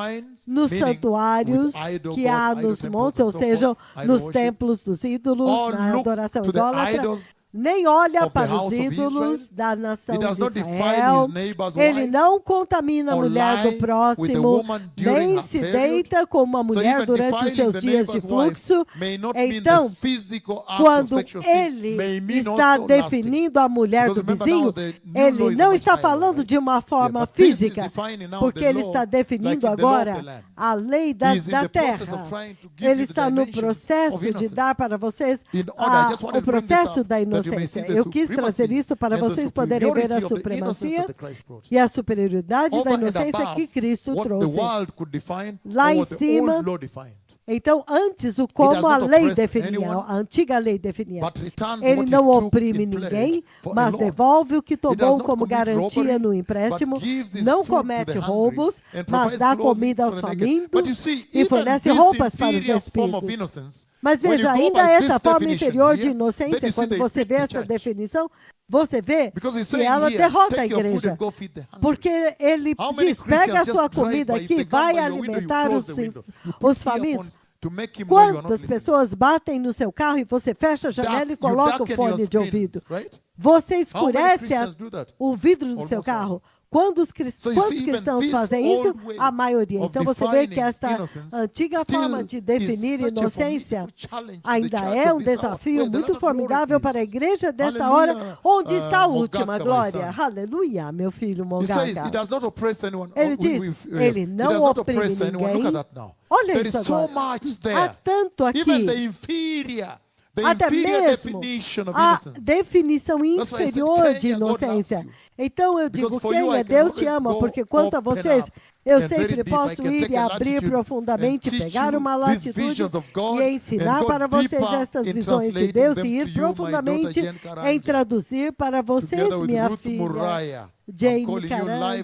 nos santuários que há nos montes, ou seja, nos templos dos ídolos, na adoração idólatra. nem olha of the para os house of ídolos Israel. da nação He does de not defile Israel. his neighbor's Ele wife não contamina a or mulher lie do with the próximo, woman during nem her se period. deita com uma So mulher even durante os defiling seus the dias de neighbor's fluxo. wife may not mean Então, the physical act of quando sexual sin, ele may mean está also lasting. definindo a mulher do Because remember vizinho, now the new law ele is não much está higher law, falando right? de uma forma but this is física, defining now porque the ele law, está definindo like in the law of the agora land. a lei He da is in the process terra. of trying to give Ele you the está no dimensions processo of de innocence. dar para vocês In order, I just wanted o to bring this processo up, da that you may see inocência. the Eu quis trazer supremacy isso para and the vocês poderem ver a superiority of the innocence supremacia that Christ brought. e a superioridade da Over and inocência above que Cristo what the trouxe. world could define Lá or em what the cima, old law defined. Então, antes, o como does a not lei oppress definia, anyone, a antiga lei definia. But returns Ele what não he took oprime in pledge ninguém, for a mas loan. devolve o que He does tomou not como commit garantia robbery, no empréstimo, but gives his não food to comete the hungry, roubos, and mas provides dá clothing comida for aos the naked. But you famintos see, e even fornece this roupas para os inferior form of despidos. innocence, Mas when veja, you go ainda by essa this forma definition inferior de here, then inocência, you see quando they você fit vê the essa church. definição, você vê Because he's que saying ela here, derrota a take your food igreja. and go feed the hungry. Porque ele How many diz, pega a Christians sua just drive comida by, if aqui, they come vai by your window, you alimentar close os, the window. You put os famintos. earphones to make him know you are not Quantas listening. pessoas batem no seu carro e você fecha a janela e coloca o fone de ouvido? Right? Você How many escurece Christians do that? o vidro do seu Almost carro. Quantos So you quantos see, even cristãos this fazem isso? old way A maioria. of Então você vê que defining esta innocence antiga still forma de is definir such a inocência formidable challenge to the ainda church é of um this hour, desafio where the muito lot of glory formidável para a is. igreja dessa Hallelujah, hora, onde está a última Mogaka, my glória. son. Aleluia, meu filho He says he Mogaka. does not oppress anyone. Ele Oh, diz, yes. ele He não does not oprime oppress anyone. Look ninguém. at that now. Olha There isso is so agora. much Há there. tanto aqui. Even the inferior Até mesmo definition of a innocence. definição That's why I said, inferior de Kenya, God loves inocência. you. Então eu digo, Because for you, Kenya, I can Deus te always ama, go porque quanto a open vocês, up eu and very sempre deep. I posso can ir take e a abrir latitude profundamente, and teach pegar you uma these latitude visions of God e ensinar and go para vocês deeper estas in visões de translating Deus them e to ir you, my daughter profundamente Jane Karanja. em traduzir para vocês, Together with minha Ruth filha. Murraya. I'm Jane calling you live globally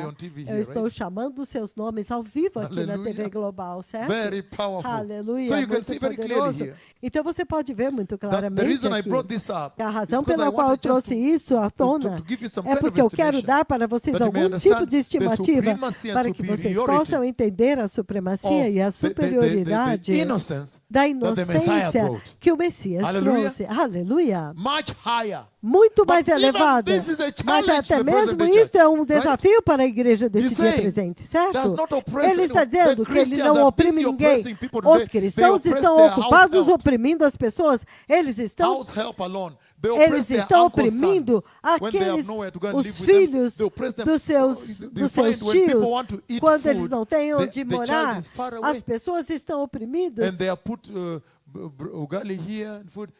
Karanja, on TV eu here, estou right? chamando os seus nomes ao vivo aqui na Hallelujah. TV Global, certo? Very powerful. Aleluia, So you can muito see very clearly poderoso. here Então você pode ver muito that the claramente reason I aqui. brought this up A razão because I pela qual eu wanted just trouxe isso à tona to give you some é kind porque of eu quero estimation dar para vocês that you may algum tipo understand de the estimativa supremacy and para que vocês superiority possam entender a supremacia of e a the superioridade innocence da that the Messiah inocência brought. que o Messias Hallelujah. trouxe. Aleluia! Much higher. Muito But mais even elevada. this is a Mas challenge até to the mesmo present day isto é um church, right? desafio para a igreja deste He's dia saying, presente, does certo? not oppress Ele está anyone. dizendo The que ele Christians não are oprime busy ninguém. oppressing people today. Os cristãos They estão oppress their ocupados house helps. oprimindo as pessoas. Eles estão House help alone. They oppress Eles their estão uncle's oprimindo sons. When they have aqueles, nowhere to go and os live with them, filhos they oppress them. dos seus You find when tios, people want to eat quando food, eles não têm onde the child morar, is far away. as pessoas estão oprimidas. And they are put ugali here and food.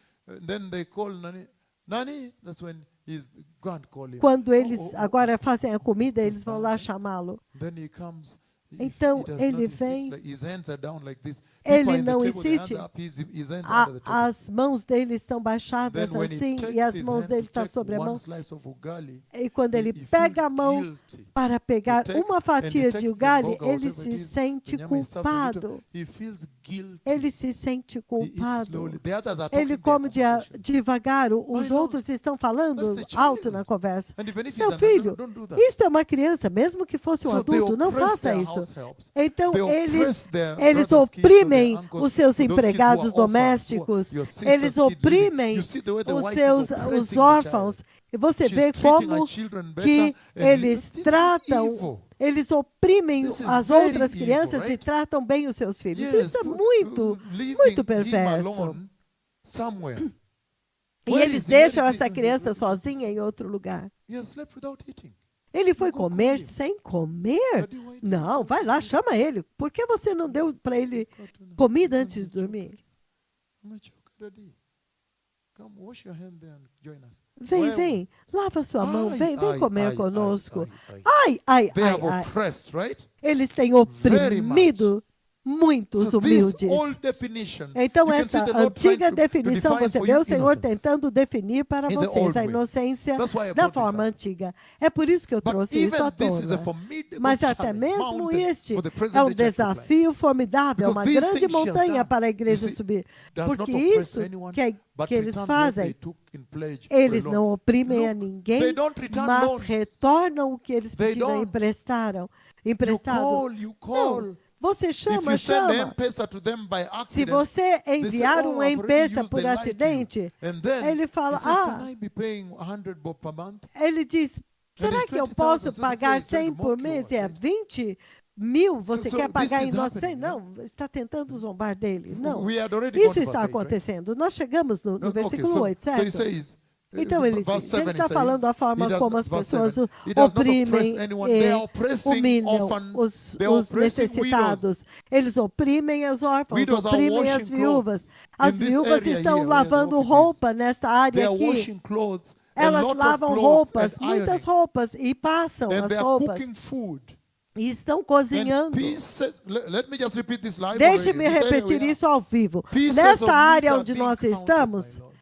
Then they call Nani. Nani, that's when he's go and call him. Quando eles agora fazem a comida, eles vão lá chamá-lo. Then he comes. Então, he does ele not insist, vem, like, his hands are down like this. ele People are in the não table, their insiste, hands are up, his hands are under the table. as mãos dele estão baixadas Then when he assim, takes e as his mãos hand dele to estão take sobre a one mão. slice of ugali, E quando ele he feels pega a mão guilty. para pegar He takes- uma and he fatia takes de the ugali, boga, ele whatever se it is, sente the nyama is served a little, culpado. he feels guilty. Ele se sente He eats culpado. slowly. The others are talking Ele their come conversation. devagar, os I know. outros estão falando That's a alto child. na conversa. And even if he's Meu an filho, adult, don't do that. isto é uma criança, mesmo que fosse um So they adulto, não oppress faça their isso. house helps. Então, They eles oppress their eles brothers' kids or their oprimem uncles, os seus those kids who are empregados orphans, who are domésticos, your sister's eles kid living. oprimem You see the way the os wife seus is oppressing os the órfãos. child. E você She's vê treating her como children que better, and eles this is tratam, evil. eles oprimem This is as very outras evil, crianças e right? tratam bem os seus filhos. Yes, Isso é put- muito, leaving muito him perverso. alone somewhere. E Where eles is he? Where deixam is he? essa criança sozinha em outro lugar. He has slept without eating. Ele foi Go call comer him. sem comer? Daddy, why do you Não, vai lá, chama ele. Por que você não deu para ele comida antes de dormir? I'm not joking, Daddy. Come wash your hand there and join us. Vem, Where- vem, lava sua mão, Ai, vem ai, comer ai, conosco. ai. Ai, ai, They ai, have ai. oppressed, right? Eles têm Very oprimido muitos So this humildes. old definition, Então, you can see essa the Lord trying antiga to definição, define você for vê you o Senhor innocence. tentando definir para In the vocês old a way. inocência That's why I da brought this forma up. antiga. É por isso que eu But trouxe isso à even this is a tona. formidable Mas até challenge, mesmo mountain este for the present é um day church to climb. desafio formidável, Because uma these grande things she has montanha done, para a igreja you see, subir. does not Porque oppress isso anyone, but que eles return what they fazem, took in pledge for eles a não loan. oprimem a Look, ninguém, they don't return mas loans. retornam o que eles They pediram e don't. emprestaram. You Emprestado. call, Não, Você If chama, you send chama. M-Pesa to them by Se accident, você they say, enviar "Oh, um I've already M-Pesa used, por they lied to you." acidente, And then ele fala, he says, ah, "Can I be paying 100 bob per month?" ele diz, será it's que eu 20,000, posso so this pagar guy is trying to 100 por mock you, mês? É right? 20 mil, você So quer this pagar is em nós 100? happening, Não, está tentando zombar dele. Não, We had already gone isso to está verse 8, right? acontecendo. Nós chegamos no Okay, versículo 8, so he certo? says, Então, ele verse está 7 falando da he forma does como not- as verse pessoas 7, he does not oppress oprimem anyone. They are e oppressing humilham orphans. They are os oppressing necessitados. widows. Eles oprimem os órfãos, Widows are oprimem as washing viúvas. clothes. As In this viúvas area estão here, where the lavando office is, roupa nesta They área are aqui. washing clothes, a Elas lot of lavam clothes roupas, and muitas ironing. roupas, e passam And as they are roupas. cooking food. E estão And cozinhando. pieces, let me just repeat this live Deixe-me already. This area repetir we are. isso ao vivo. Pieces Nessa of área meat are onde being nós counted, estamos, my Lord.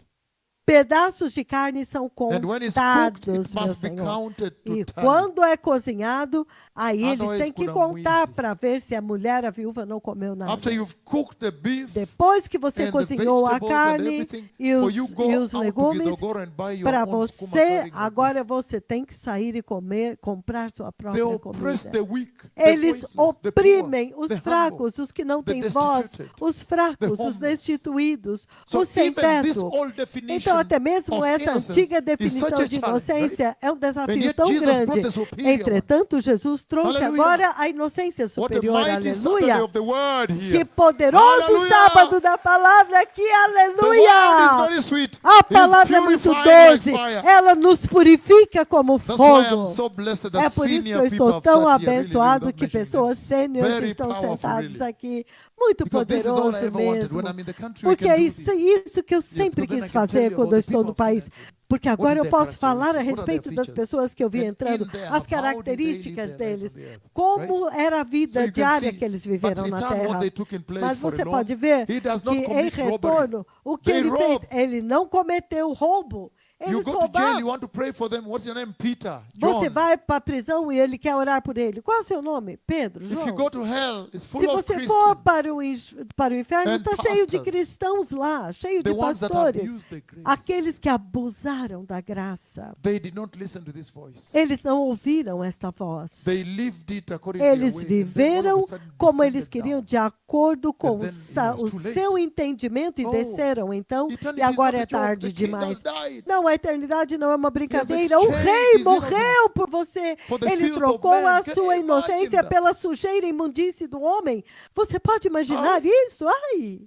pedaços de carne são And when it's cooked, contados, it meu must be Senhor. counted to E tally. quando é cozinhado, aí eles Otherwise, têm que kuna contar mwizi. para ver se a mulher, a viúva, não comeu nada. After you've cooked the beef Depois que você and the cozinhou a vegetables and carne everything, e for os, you go e os out to legumes, Gidogoro and buy your para own skuma você, curry like agora this. você tem que sair e comer, comprar sua They própria oppress comida. the weak, the Eles voiceless, the oprimem poor, os the humble. fracos, os que não the têm voz, destituted, os fracos, the os homeless. destituídos, So os sem even this teto. old definition Então, até mesmo of essa innocence antiga is definição such a de challenge, inocência right? é um And desafio yet tão Jesus grande. brought the superior one. Entretanto, Jesus trouxe Hallelujah. agora a inocência What a superior. mighty Saturday Aleluia! of the word Que here. poderoso Hallelujah. sábado da palavra aqui. The word is Aleluia! very sweet. A It is palavra é muito purifying like doce. fire. Ela nos purifica como That's why I'm fogo. so blessed É that por isso que senior eu people estou have tão sat here, really, abençoado without que mentioning pessoas them. sêniores Very estão powerful, sentados really. aqui. Muito Because this is all I poderoso ever wanted. mesmo. When I'm in the country, we Porque can é do isso, this. isso que eu sempre Because then I quis can tell fazer you quando about eu the estou people no of país. Sinatra. Porque What agora is eu their posso falar a characteristics? What are their respeito das features? pessoas que eu vi And entrando, in their as how did they características live their life deles, on the earth, como right? era a So vida you can diária see, que eles but viveram na return what terra. they took in place Mas for você a long, pode ver he does que not em commit robbery. retorno, o que They ele fez, rob. ele não cometeu roubo. You Eles go to jail, roubaram. you want to pray for them. What's your name? Peter, John. Você vai para a prisão e ele quer orar por ele. Qual é o seu nome? Pedro, If you João. go to hell, it's full Se of você for Christians. para o inferno, and está cheio de pastors. cristãos lá, cheio The de ones that pastores. abuse the grace. Aqueles que abusaram da graça. They did not listen to this voice. Eles não ouviram esta voz. They lived it according to their Eles way, and then all viveram of a sudden como eles descended queriam, down. de acordo com And then, o it's too late. seu entendimento, e Oh, desceram. Então, Eternity e agora is é not a joke. tarde The king demais. has died. Não, a eternidade não é uma brincadeira. O exchanged rei his morreu innocence por você. for the Ele filth of trocou man. a Can sua you imagine inocência that? pela sujeira e imundície do homem. Você pode imaginar isso? Ai,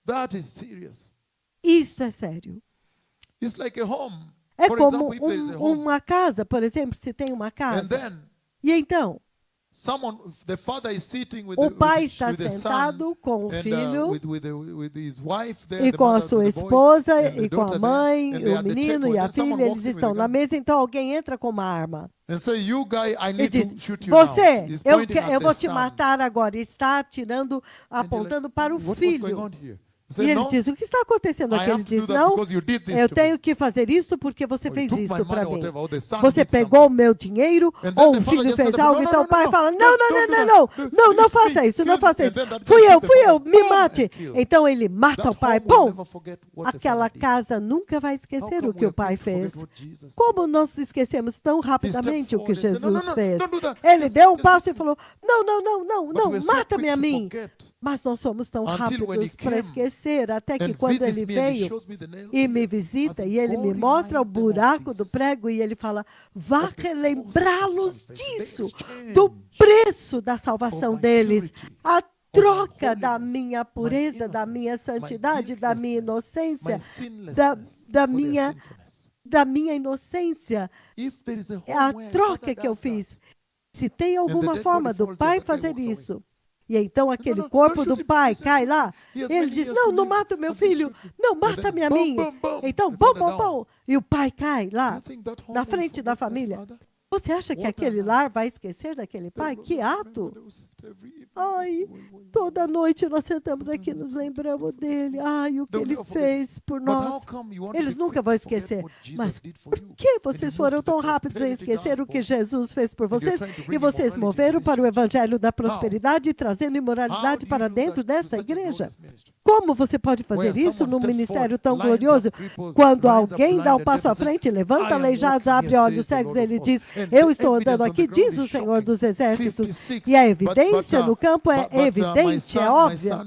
That is serious. isso é sério. It's like a home. É For como example, if there is a home, uma casa, por exemplo, se tem uma and casa. then E então, the father is sitting with o pai está with the son, sentado com o and, filho with his wife there, e the com a mother sua with the boy, esposa and the e com a daughter mãe, there, and they o are at the menino table, e a and someone filha, walks eles in with estão a na gun mesa, então alguém entra com uma arma. and say, "You guy, I E need diz, to shoot you now." você, He's eu pointing at vou the te son. matar agora. Está atirando, And you're apontando like, para o "What was going filho. on here?" He E said, ele "No, diz, o que está acontecendo I aqui? Ele have to do diz, that não, because you did this eu to tenho me. que fazer isso porque você Or you fez took isso my para money, mim. whatever, or the son Você did pegou o meu dinheiro, And then ou the o father filho just fez said, algo, "No, então no, o pai no, fala, no, não, don't não, do não, that. não, não It's me, faça isso, não kill me." faça And isso. then that Fui guy eu, killed the father, me boom, mate. and killed. Então ele mata That o pai, home will pum. never forget what the Aquela father did. casa nunca vai How esquecer come o que we o pai are quick to fez. forget what Jesus did? Como nós esquecemos tão rapidamente o que forward and said, "No, Jesus no, no, fez. don't do that. Ele Just- deu um just passo e listen." falou, não, But we're so mata-me quick a to mim. forget. Mas nós somos tão Until when he rápidos para came esquecer, até que And quando visits ele me and he veio shows me the nail e me holes. I visita said, e ele "Go me mostra o remind them of buraco do this." prego e ele fala, vá Of the cost relembrá-los of salvation. disso, The do exchange preço da salvação of my deles, purity, a troca da holiness, minha my pureza, da innocence, minha my santidade, da minha guiltlessness, inocência, my sinlessness da for their minha sinfulness. da minha inocência, If there is a é a home where troca father que eu does that, fiz. Se tem alguma dead forma body do falls pai and the guy fazer walks away. isso, e então aquele no, corpo don't do shoot him, pai don't cai shoot lá, He has ele many diz, years não, to não live. mata o meu Don't just filho, shoot him. não, And then mata-me a boom, mim. boom, boom, Então, the bom, father down. e o pai cai Do lá, you think that home na will frente da forget that família. father? Você acha que What aquele an lar vai esquecer daquele pai? Que ato! Ai, toda noite nós sentamos aqui e nos lembramos dele. Ai, o que ele fez por nós. Eles nunca vão esquecer. Mas por que vocês foram tão rápidos em esquecer o que Jesus fez por vocês? E vocês moveram para o evangelho da prosperidade, trazendo imoralidade para dentro dessa igreja? Como você pode fazer isso num ministério tão glorioso? Quando alguém dá um passo à frente, levanta aleijados, abre olhos cegos, ele diz, Eu estou andando aqui, diz o Senhor dos Exércitos, e a evidência no campo é evidente, é óbvia.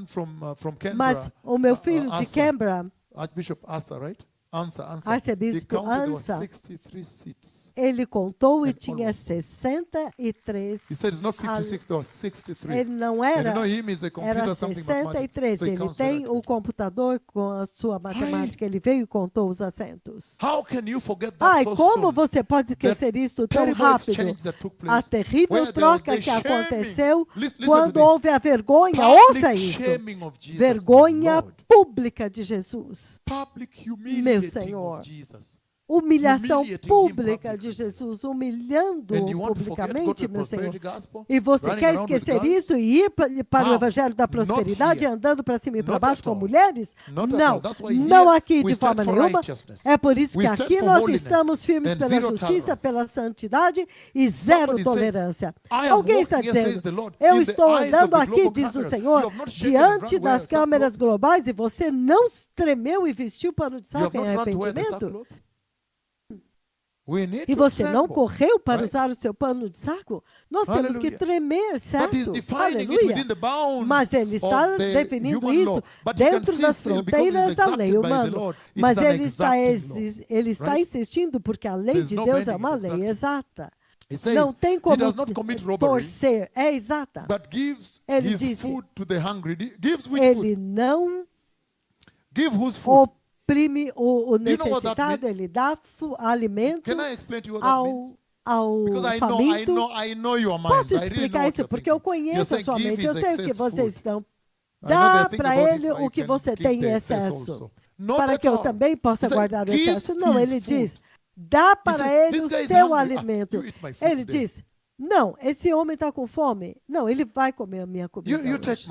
Mas o meu filho de Canberra, Archbishop Asa, right? Arcebispo Ansa, ele contou e tinha 63. Ele não era 63. Ele tem o computador com a sua matemática. Ele veio e contou os assentos. Ai, como você pode esquecer isso tão rápido? A terrível troca que aconteceu quando houve a vergonha, ouça isso, vergonha pública de Jesus. Meu Senhor, humilhação pública de Jesus, humilhando publicamente, meu Senhor. E você quer esquecer isso e ir para o Evangelho da Prosperidade, andando para cima e para baixo com mulheres? Não, não aqui de forma nenhuma. É por isso que aqui nós estamos firmes pela justiça, pela santidade e zero tolerância. Alguém está dizendo, eu estou andando aqui, diz o Senhor, diante das câmeras globais e você não tremeu e vestiu pano de saco em arrependimento? E você não correu para usar o seu pano de saco? Nós temos que tremer, certo? Aleluia. Mas ele está definindo isso dentro das fronteiras da lei humana. Mas ele está insistindo porque a lei de Deus é uma lei exata. Não tem como torcer. É exata. Ele disse, ele não oprime o necessitado, ele dá alimento ao faminto. Posso explicar isso? Porque eu conheço a sua mente, eu sei o que vocês estão. Dá para ele o que você tem em excesso, para que eu também possa guardar o excesso. Não, ele diz, dá para ele o seu alimento. Ele diz, não, esse homem está com fome. Não, ele vai comer a minha comida hoje.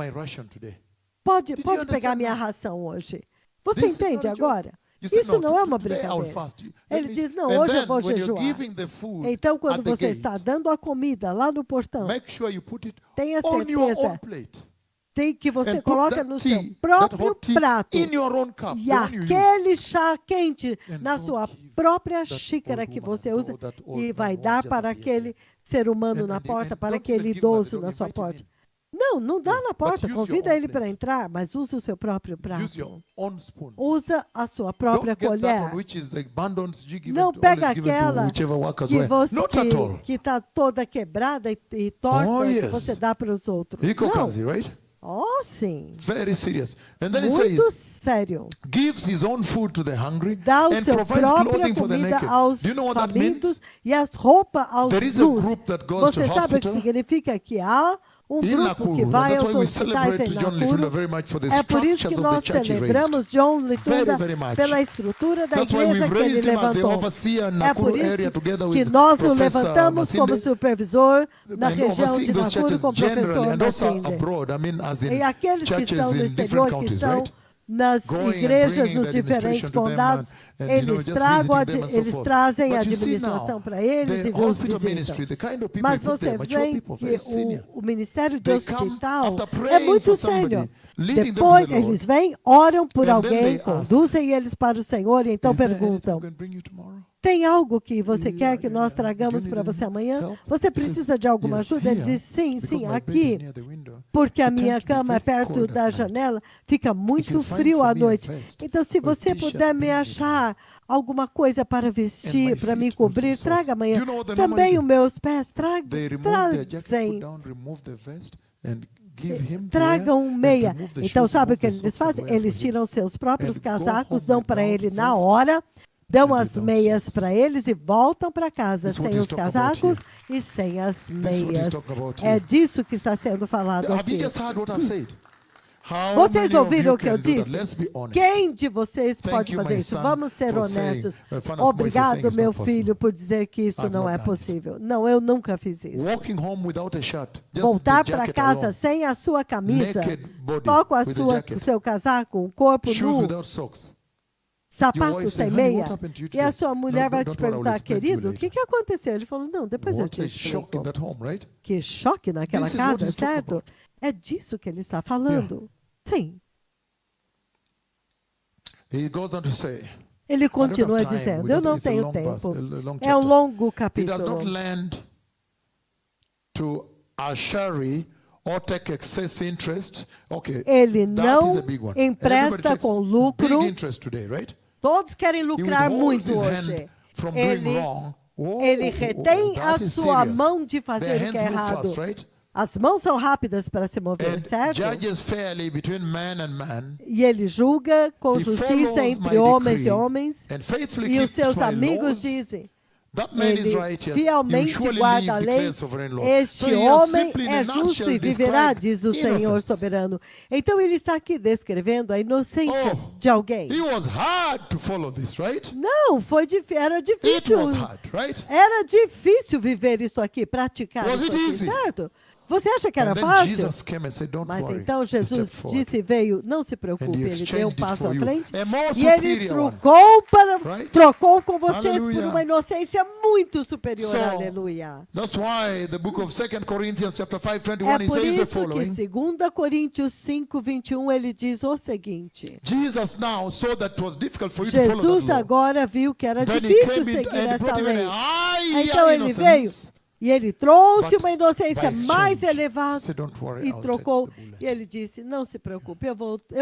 Pode pegar minha ração hoje. Você entende agora? Isso não é uma brincadeira. Ele diz, não, hoje eu vou jejuar. Então, quando você está dando a comida lá no portão, tenha certeza que você coloca no seu próprio prato e aquele chá quente na sua própria xícara que você usa e vai dar para aquele ser humano na porta, para aquele idoso na sua porta. Não dá na porta, convida ele para entrar, mas use o seu próprio prato. Usa a sua própria colher. Não pega aquela que está toda quebrada e torta que você dá para os outros. Não. Oh, sim. Muito sério. Dá o seu própria comida aos famintos e as roupas aos nus. Você sabe o que significa? Que há um grupo que vai aos hospitais em Nakuru. É por isso que nós celebramos John Litunda pela estrutura da igreja que ele levantou. É por isso que nós o levantamos como supervisor na região de Nakuru com o professor Masinde. E aqueles que estão no exterior, que estão nas igrejas nos diferentes condados, eles trazem a administração para eles e os visitam. Mas você vê que o ministério de hospital é muito sério. Depois eles vêm, oram por alguém, conduzem eles para o Senhor e então perguntam, tem algo que você quer que nós tragamos para você amanhã? Você precisa de alguma ajuda? Ele diz, sim, aqui. Porque a minha cama é perto da janela, fica muito frio à noite. Então, se você puder me achar alguma coisa para vestir, para me cobrir, traga amanhã. Também os meus pés, tragam meia. Então, sabe o que eles fazem? Eles tiram seus próprios casacos, dão para ele na hora, dão as meias para eles e voltam para casa sem os casacos e sem as meias. É disso que está sendo falado aqui. Vocês ouviram o que eu disse? Quem de vocês pode fazer isso? Vamos ser honestos. Obrigado, meu filho, por dizer que isso não é possível. Não, eu nunca fiz isso. Voltar para casa sem a sua camisa, só com o seu casaco, um corpo nu, sapato sem meia, e a sua mulher vai te perguntar, querido, o que aconteceu? Ele falou, não, depois eu te explico. Que choque naquela casa, certo? É disso que ele está falando. Sim. Ele continua dizendo, eu não tenho tempo. É um longo capítulo. It does not lend to usury or take excess interest. Okay, Ele that is a não big one. empresta Everybody takes com lucro. big interest today, right? Todos querem lucrar He muito withholds his hoje. hand from doing Ele, wrong. ele retém a that is sua serious. mão de Their fazer o que hands é move errado. fast, right? As mãos são rápidas para se mover, And certo? judges fairly between man and man. E ele julga com He justiça follows entre my homens decree e homens. and faithfully E os keeps seus my amigos laws. dizem, That man is ele righteous. He will fielmente surely guarda a live, lei. declares sovereign Lord. Este So he has homem simply, in é a justo nutshell, e viverá, described diz o Senhor innocence. soberano. Então ele está aqui descrevendo a inocência de alguém. It was hard to follow this, right? Não, era It difícil. was hard, right? Era difícil viver isso aqui, praticar Was isso it aqui, easy? certo? Você acha que era And then fácil? Jesus came and said, "Don't Mas worry." então He Jesus stepped forward. disse, veio, não se preocupe, And he ele deu um exchanged it passo for à you. frente A more e ele superior one. trocou com vocês por Hallelujah. uma inocência muito superior, So, aleluia. That's why the book of 2 Corinthians chapter 5, É 21, he por says the isso que following. 2 Coríntios 5, 21, ele diz o seguinte, Jesus now saw that it was difficult for you to follow Jesus that law. agora viu que era Then he difícil came in seguir and essa brought even lei. a higher Então ele veio innocence. e ele trouxe But uma inocência by mais exchange, elevada said, "Don't worry, e I'll trocou. take the bullet." E ele disse, não se preocupe, eu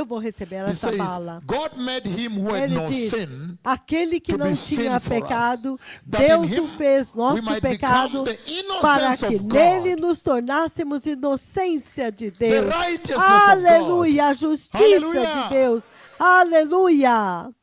vou receber He essa says, bala. God made him who had Ele no diz, sin aquele que to não be tinha sin for us, pecado, that in Deus him o fez we nosso might pecado become the innocence para of que God. nele nos tornássemos inocência de Deus. righteousness of Aleluia, a justiça Hallelujah. de Deus. Aleluia.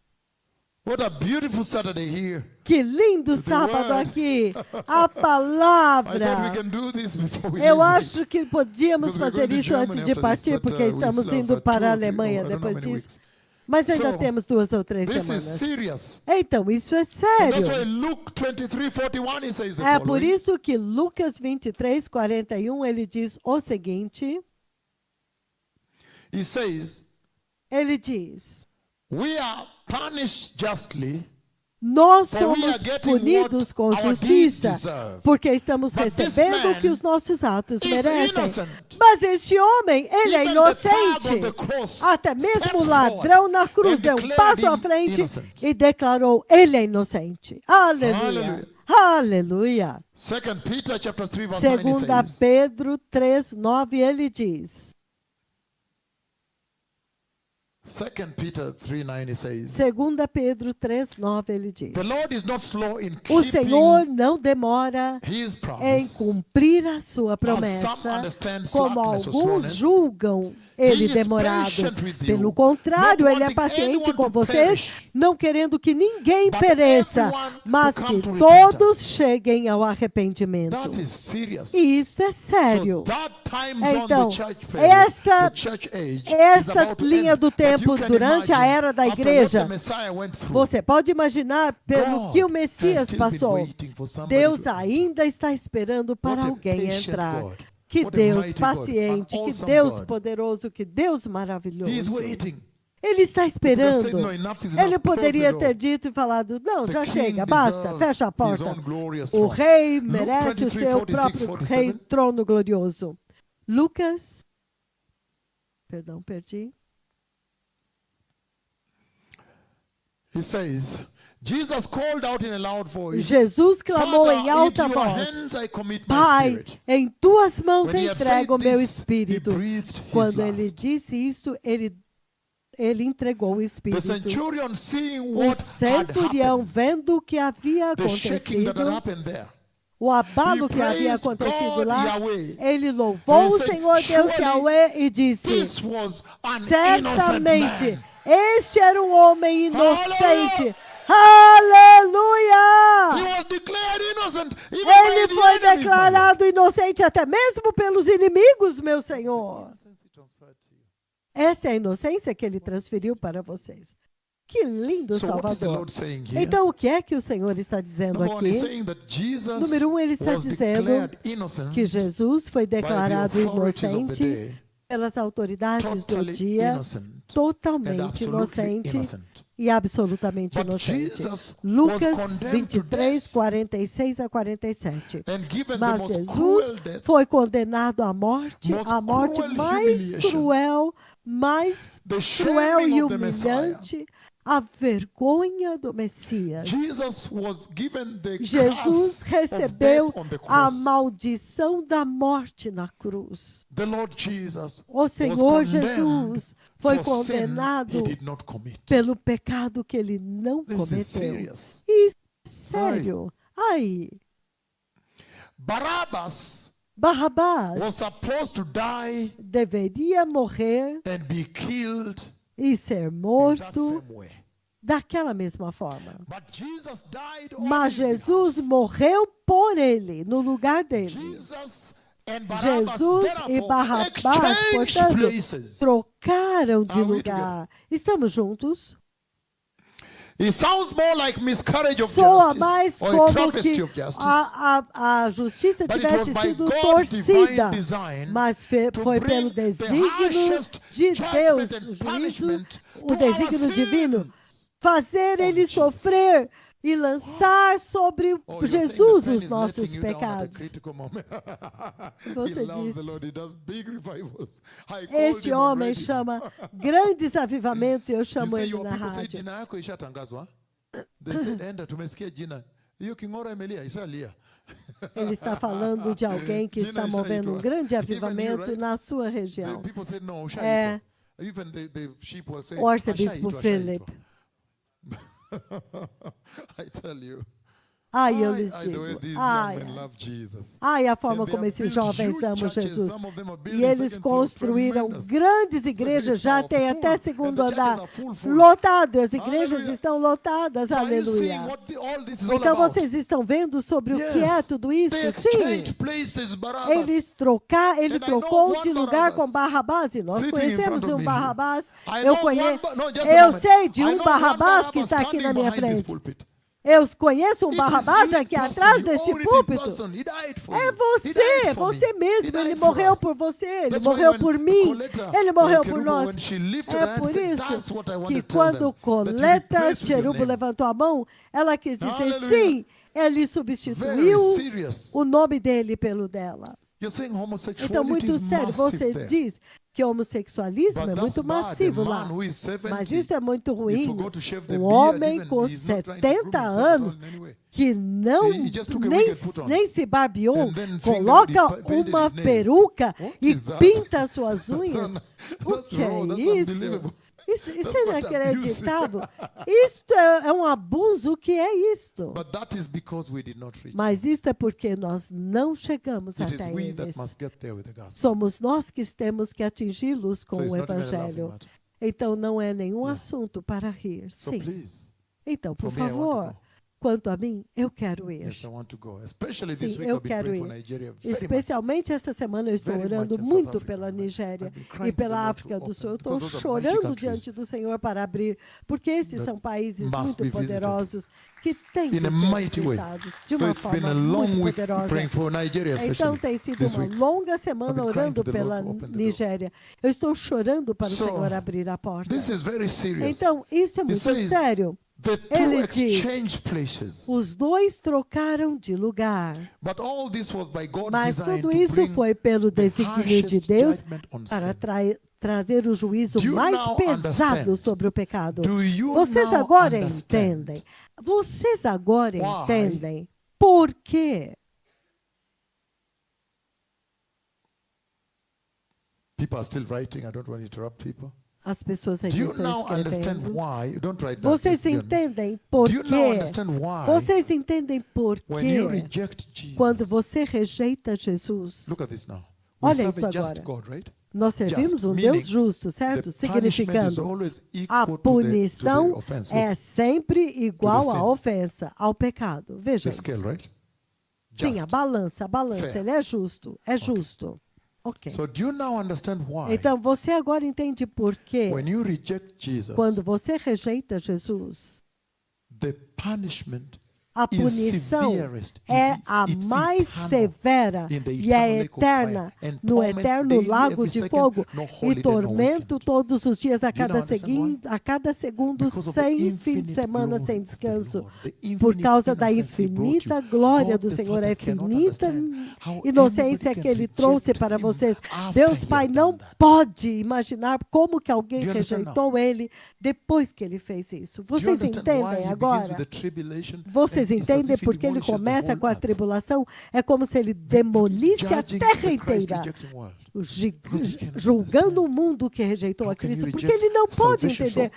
What a beautiful Saturday here. Que lindo The sábado word. aqui. A I thought we palavra. can do this before we Eu leave. acho que podíamos Because we're fazer going to isso antes Germany de after partir, this, but, porque we estamos still have, indo para a 2 or 3, Alemanha I don't know depois how many disso. weeks. Mas ainda So, temos 2 ou 3 This is semanas. serious. Então, isso é And that's why sério. Luke 23:41 he says the É por following. isso que Lucas 23, 41, ele diz o seguinte. He says, Ele diz, "We are punished justly, nós For we are somos getting punidos what com our deeds justiça, deserve. porque estamos But this recebendo o man que os nossos atos is merecem. innocent. Mas este homem, ele é Even the thug inocente. on the cross Até mesmo stepped o ladrão na cruz and deu um declared passo à him frente innocent. e declarou, ele é inocente. Aleluia. Hallelujah. Aleluia. 2 Peter chapter 3 verse 9 he Segunda says, Pedro 3, 9, ele diz. 2 Peter 3:9 he says, Segunda Pedro 3, 9, ele diz. "The Lord is not slow in O Senhor keeping não demora his em promise, cumprir a sua some promessa, understand como slackness or alguns slowness. julgam He ele is demorado. patient with you, Pelo contrário, not ele é wanting paciente anyone com to vocês, perish, não querendo que ninguém but pereça, everyone to mas come que to todos repentance. cheguem ao arrependimento. That is serious. E isso é So sério. that time zone, Então, the church phase, essa- the church age, is esta about to linha end. do But tempo you can durante a imagine, era da after igreja, what the Messiah went through, você pode imaginar pelo God que o has Messias still been passou. waiting for somebody Deus to enter. ainda está esperando para What a alguém patient entrar. God. Que What a Deus mighty God, paciente, an que awesome Deus God. poderoso, que Deus He is maravilhoso. waiting. Ele está He could have said, esperando. "No, enough is enough. Ele Close poderia the ter door." dito e falado, não, The já king chega, basta, deserves fecha a his porta. own glorious O throne. rei Luke merece o 23, seu 46, próprio rei 47. trono glorioso. Lucas, perdão, perdi. He says, Jesus called out in a loud voice, Jesus clamou "Father, em alta into your voz, hands I commit my Pai, spirit." em tuas mãos When he had entrego o said meu this, espírito. he breathed his Quando ele last. disse isso, ele entregou o The espírito. centurion, seeing O what had centurião, happened, vendo o que havia the shaking that had acontecido, happened there, o abalo he que havia praised acontecido God, lá, Yahweh. ele louvou He o said, Senhor Deus "Surely Yahweh e disse, this was an innocent certamente, man." este era um homem inocente. He Aleluia! was declared innocent even Ele by the foi enemies, my Lord. declarado inocente até mesmo pelos inimigos, meu Senhor. Essa é a inocência que ele transferiu para vocês. Que lindo So what is the Salvador. Lord saying here? Então, o que é que o Senhor está dizendo Number one, he's aqui? saying that Jesus Número 1, ele está was dizendo declared innocent que Jesus foi by the declarado authorities of the inocente day, pelas autoridades do totally dia, innocent and totalmente absolutely inocente innocent. e absolutamente But inocente. Jesus Lucas was condemned to 23, death 46 a 47. and given the Mas most Jesus cruel death, foi condenado à morte, most a morte cruel mais humiliation, cruel, mais the cruel shaming e of the Messiah, humilhante, a vergonha do Messias. Jesus was given the Jesus curse of recebeu death on the a cross. maldição da morte na cruz. The Lord Jesus O was Senhor condemned Jesus foi for sin condenado he did not commit. pelo pecado que ele não This is cometeu. serious. Isso é sério. Ai, Barabbas Barrabás was supposed to die deveria morrer and be killed e ser in that morto same way. daquela mesma forma. But Jesus died on Mas his behalf. Jesus morreu por ele, no lugar dele. Jesus and Barabbas, Jesus e therefore, Barrabás, exchanged portanto, places. trocaram de Are we lugar. Estamos juntos? It sounds more like miscarriage of Soa justice mais or a como travesty que of justice. a justiça But it was tivesse by sido God's divine torcida, design mas to foi bring pelo the desígnio harshest de judgment Deus, and o juízo, punishment o to our desígnio divino, sins. fazer ele Jesus. sofrer e lançar sobre Oh, you're saying the Jesus pen os is nossos letting you down at a pecados. critical moment. Você He loves diz, the Lord. He does big revivals. I called este him homem already. chama grandes avivamentos e eu You chamo say ele your na people say rádio. jina yako ishatangazwa. They said enda tumesikia jina. Hiyo king'ora imelia, ishalia. Ele está falando de alguém que Jina está movendo um ishaitwa. grande Even you, avivamento right? na sua The região. people said no, ushaitwa. É, Even the sheep were saying o arcebispo "Ashaitwa, Philip. ashaitwa." I tell you. Ai, eu lhes the digo. way these young Ai, men ai. love Jesus. Ai, a forma And they como have esses built jovens huge amam churches. Jesus. Some of them are E building eles second floors, construíram tremendous. grandes igrejas, já Very tem powerful, até full. segundo And the churches andar. are full. Lotado, as igrejas Hallelujah. estão lotadas, So are you seeing aleluia. what all this is all Então about? vocês estão vendo sobre o que é Yes. tudo isso? They Sim. exchanged places, Barabbas. Ele And I know trocou one de lugar Barabbas com Barrabás, e nós sitting in conhecemos front of um me Barrabás. I Eu know conheço, one no, just a eu moment. sei de I um know Barrabás one que está aqui standing na minha behind this frente. pulpit. Eu conheço um It is Barrabás you aqui in atrás person. deste You own it in púlpito. person. He died for É you. He você, died for você me. He mesmo. died Ele for morreu us. por você, ele That's why morreu when por mim, Coletta, ele morreu por Kerubo, nós. when she lifted É her hand, por said, isso "That's what I want que to tell quando them, that you Coleta replace with your Cherubo name." levantou a mão, ela quis dizer Hallelujah. sim, ele Very substituiu serious. o nome dele pelo dela. You're saying Então, homosexuality muito is sério, você massive there. diz que o homossexualismo But é that's muito bad. massivo A man lá. who is 70, Mas isso é muito if ruim. you go to shave the Um beard, homem even, com he's not trying to groom 70 himself at all anos in any way. que não He just took a nem, wicked put on. nem se barbeou, And then coloca painted uma his nails. peruca What e is that? pinta suas unhas. O That's que é wrong. That's isso? unbelievable. Isso That's é quite inacreditável. Isto é um abuso. O que é isto? But that is because we did not reach. Mas isto é porque nós não chegamos It is até we that eles. must get there with the gospel. Somos nós que temos que atingi-los com So it's o not even a laughing Evangelho. matter. Então não é nenhum Yeah. assunto para rir. So Sim. please, Então, por for me, I want to favor, go. quanto a mim, eu quero ir. Yes, I want to go. Especially this Sim, week, eu I've been quero praying for ir. Nigeria very much. Especialmente essa semana eu estou Very orando much in South muito Africa. pela Nigéria I've been crying e to the pela Lord África to do Sul. Eu open, estou because those are mighty chorando countries diante do Senhor para abrir, porque esses that são países must muito be visited poderosos que têm que in a ser mighty way. visitados de So uma it's been forma a muito long week poderosa. praying for Nigeria, Então especially tem sido this uma week. longa I've semana been crying orando to the Lord pela to open the door. Nigéria. Eu estou chorando para o So, Senhor abrir a porta. This is very serious. Então, isso é muito says, sério. The two Ele diz, exchange places. os dois trocaram de lugar. But all this was by God's Mas design tudo to isso bring foi pelo the desígnio de harshest Deus judgment on para sin. trazer o juízo Do you mais now pesado understand? sobre o pecado. Do you Vocês now agora understand entendem. Vocês agora why entendem por quê. People are still writing. I don't want to interrupt people. As pessoas Do ainda you estão now understand escrevendo. why? You don't write that. Vocês just be honest. entendem por Do you now quê. understand why? Vocês entendem por When you quê. reject Jesus, Quando você rejeita Jesus. look at this now. We Olha serve isso a just agora. God, right? Nós servimos Just, um meaning Deus justo, certo? The punishment is Significando, always a equal to the punição offense. é sempre igual à sin. ofensa, ao pecado. Veja The scale, isso. right? Sim, Just. a balança, Fair. ele é justo, é justo. Ok. So do you now understand why? Então, você agora entende por quê? When you reject Jesus, Quando você rejeita Jesus, the punishment A punição é a mais severa e é eterna, no eterno lago de fogo e tormento todos os dias, a cada segundo, sem fim de semana, sem descanso. Por causa da infinita glória do Senhor, a infinita inocência que Ele trouxe para vocês. Deus Pai não pode imaginar como que alguém rejeitou Ele depois que Ele fez isso. Vocês entendem agora? Vocês entendem porque Ele começa com a tribulação? É como se Ele demolisse a terra inteira, julgando o mundo que rejeitou a Cristo, porque Ele não pode entender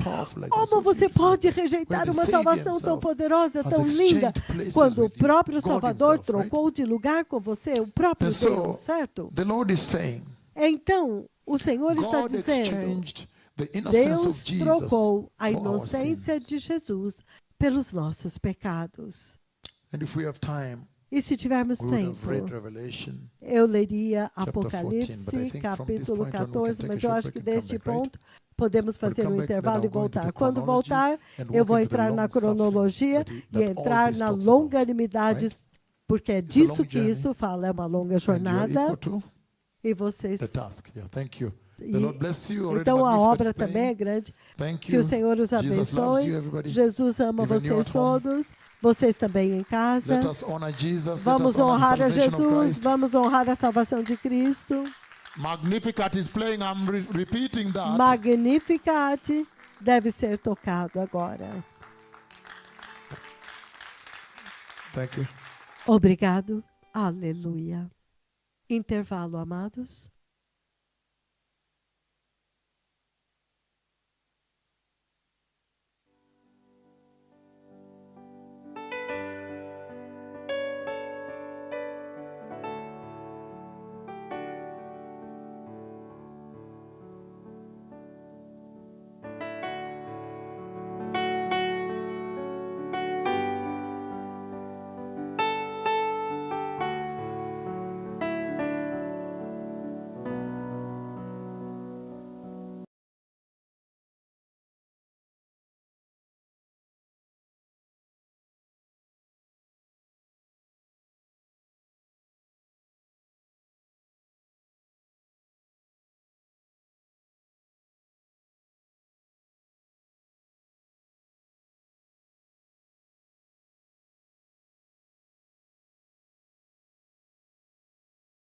como você pode rejeitar uma salvação tão poderosa, tão linda, quando o próprio Salvador trocou de lugar com você, o próprio Deus, certo? Então, o Senhor está dizendo, Deus trocou a inocência de Jesus pelos nossos pecados. E se tivermos tempo, eu leria Apocalipse, capítulo 14, mas eu acho que deste ponto podemos fazer um intervalo e voltar. Quando voltar, eu vou entrar na cronologia e entrar na longanimidade, porque é disso que isso fala, é uma longa jornada. E vocês... Então a obra também é grande. Que o Senhor os abençoe. Jesus ama vocês todos. Vocês também em casa. Vamos honrar a Jesus. Vamos honrar a salvação de Cristo. Magnificat is playing. I'm repeating that. Magnificat deve ser tocado agora. Thank you. Obrigado. Aleluia. Intervalo, amados.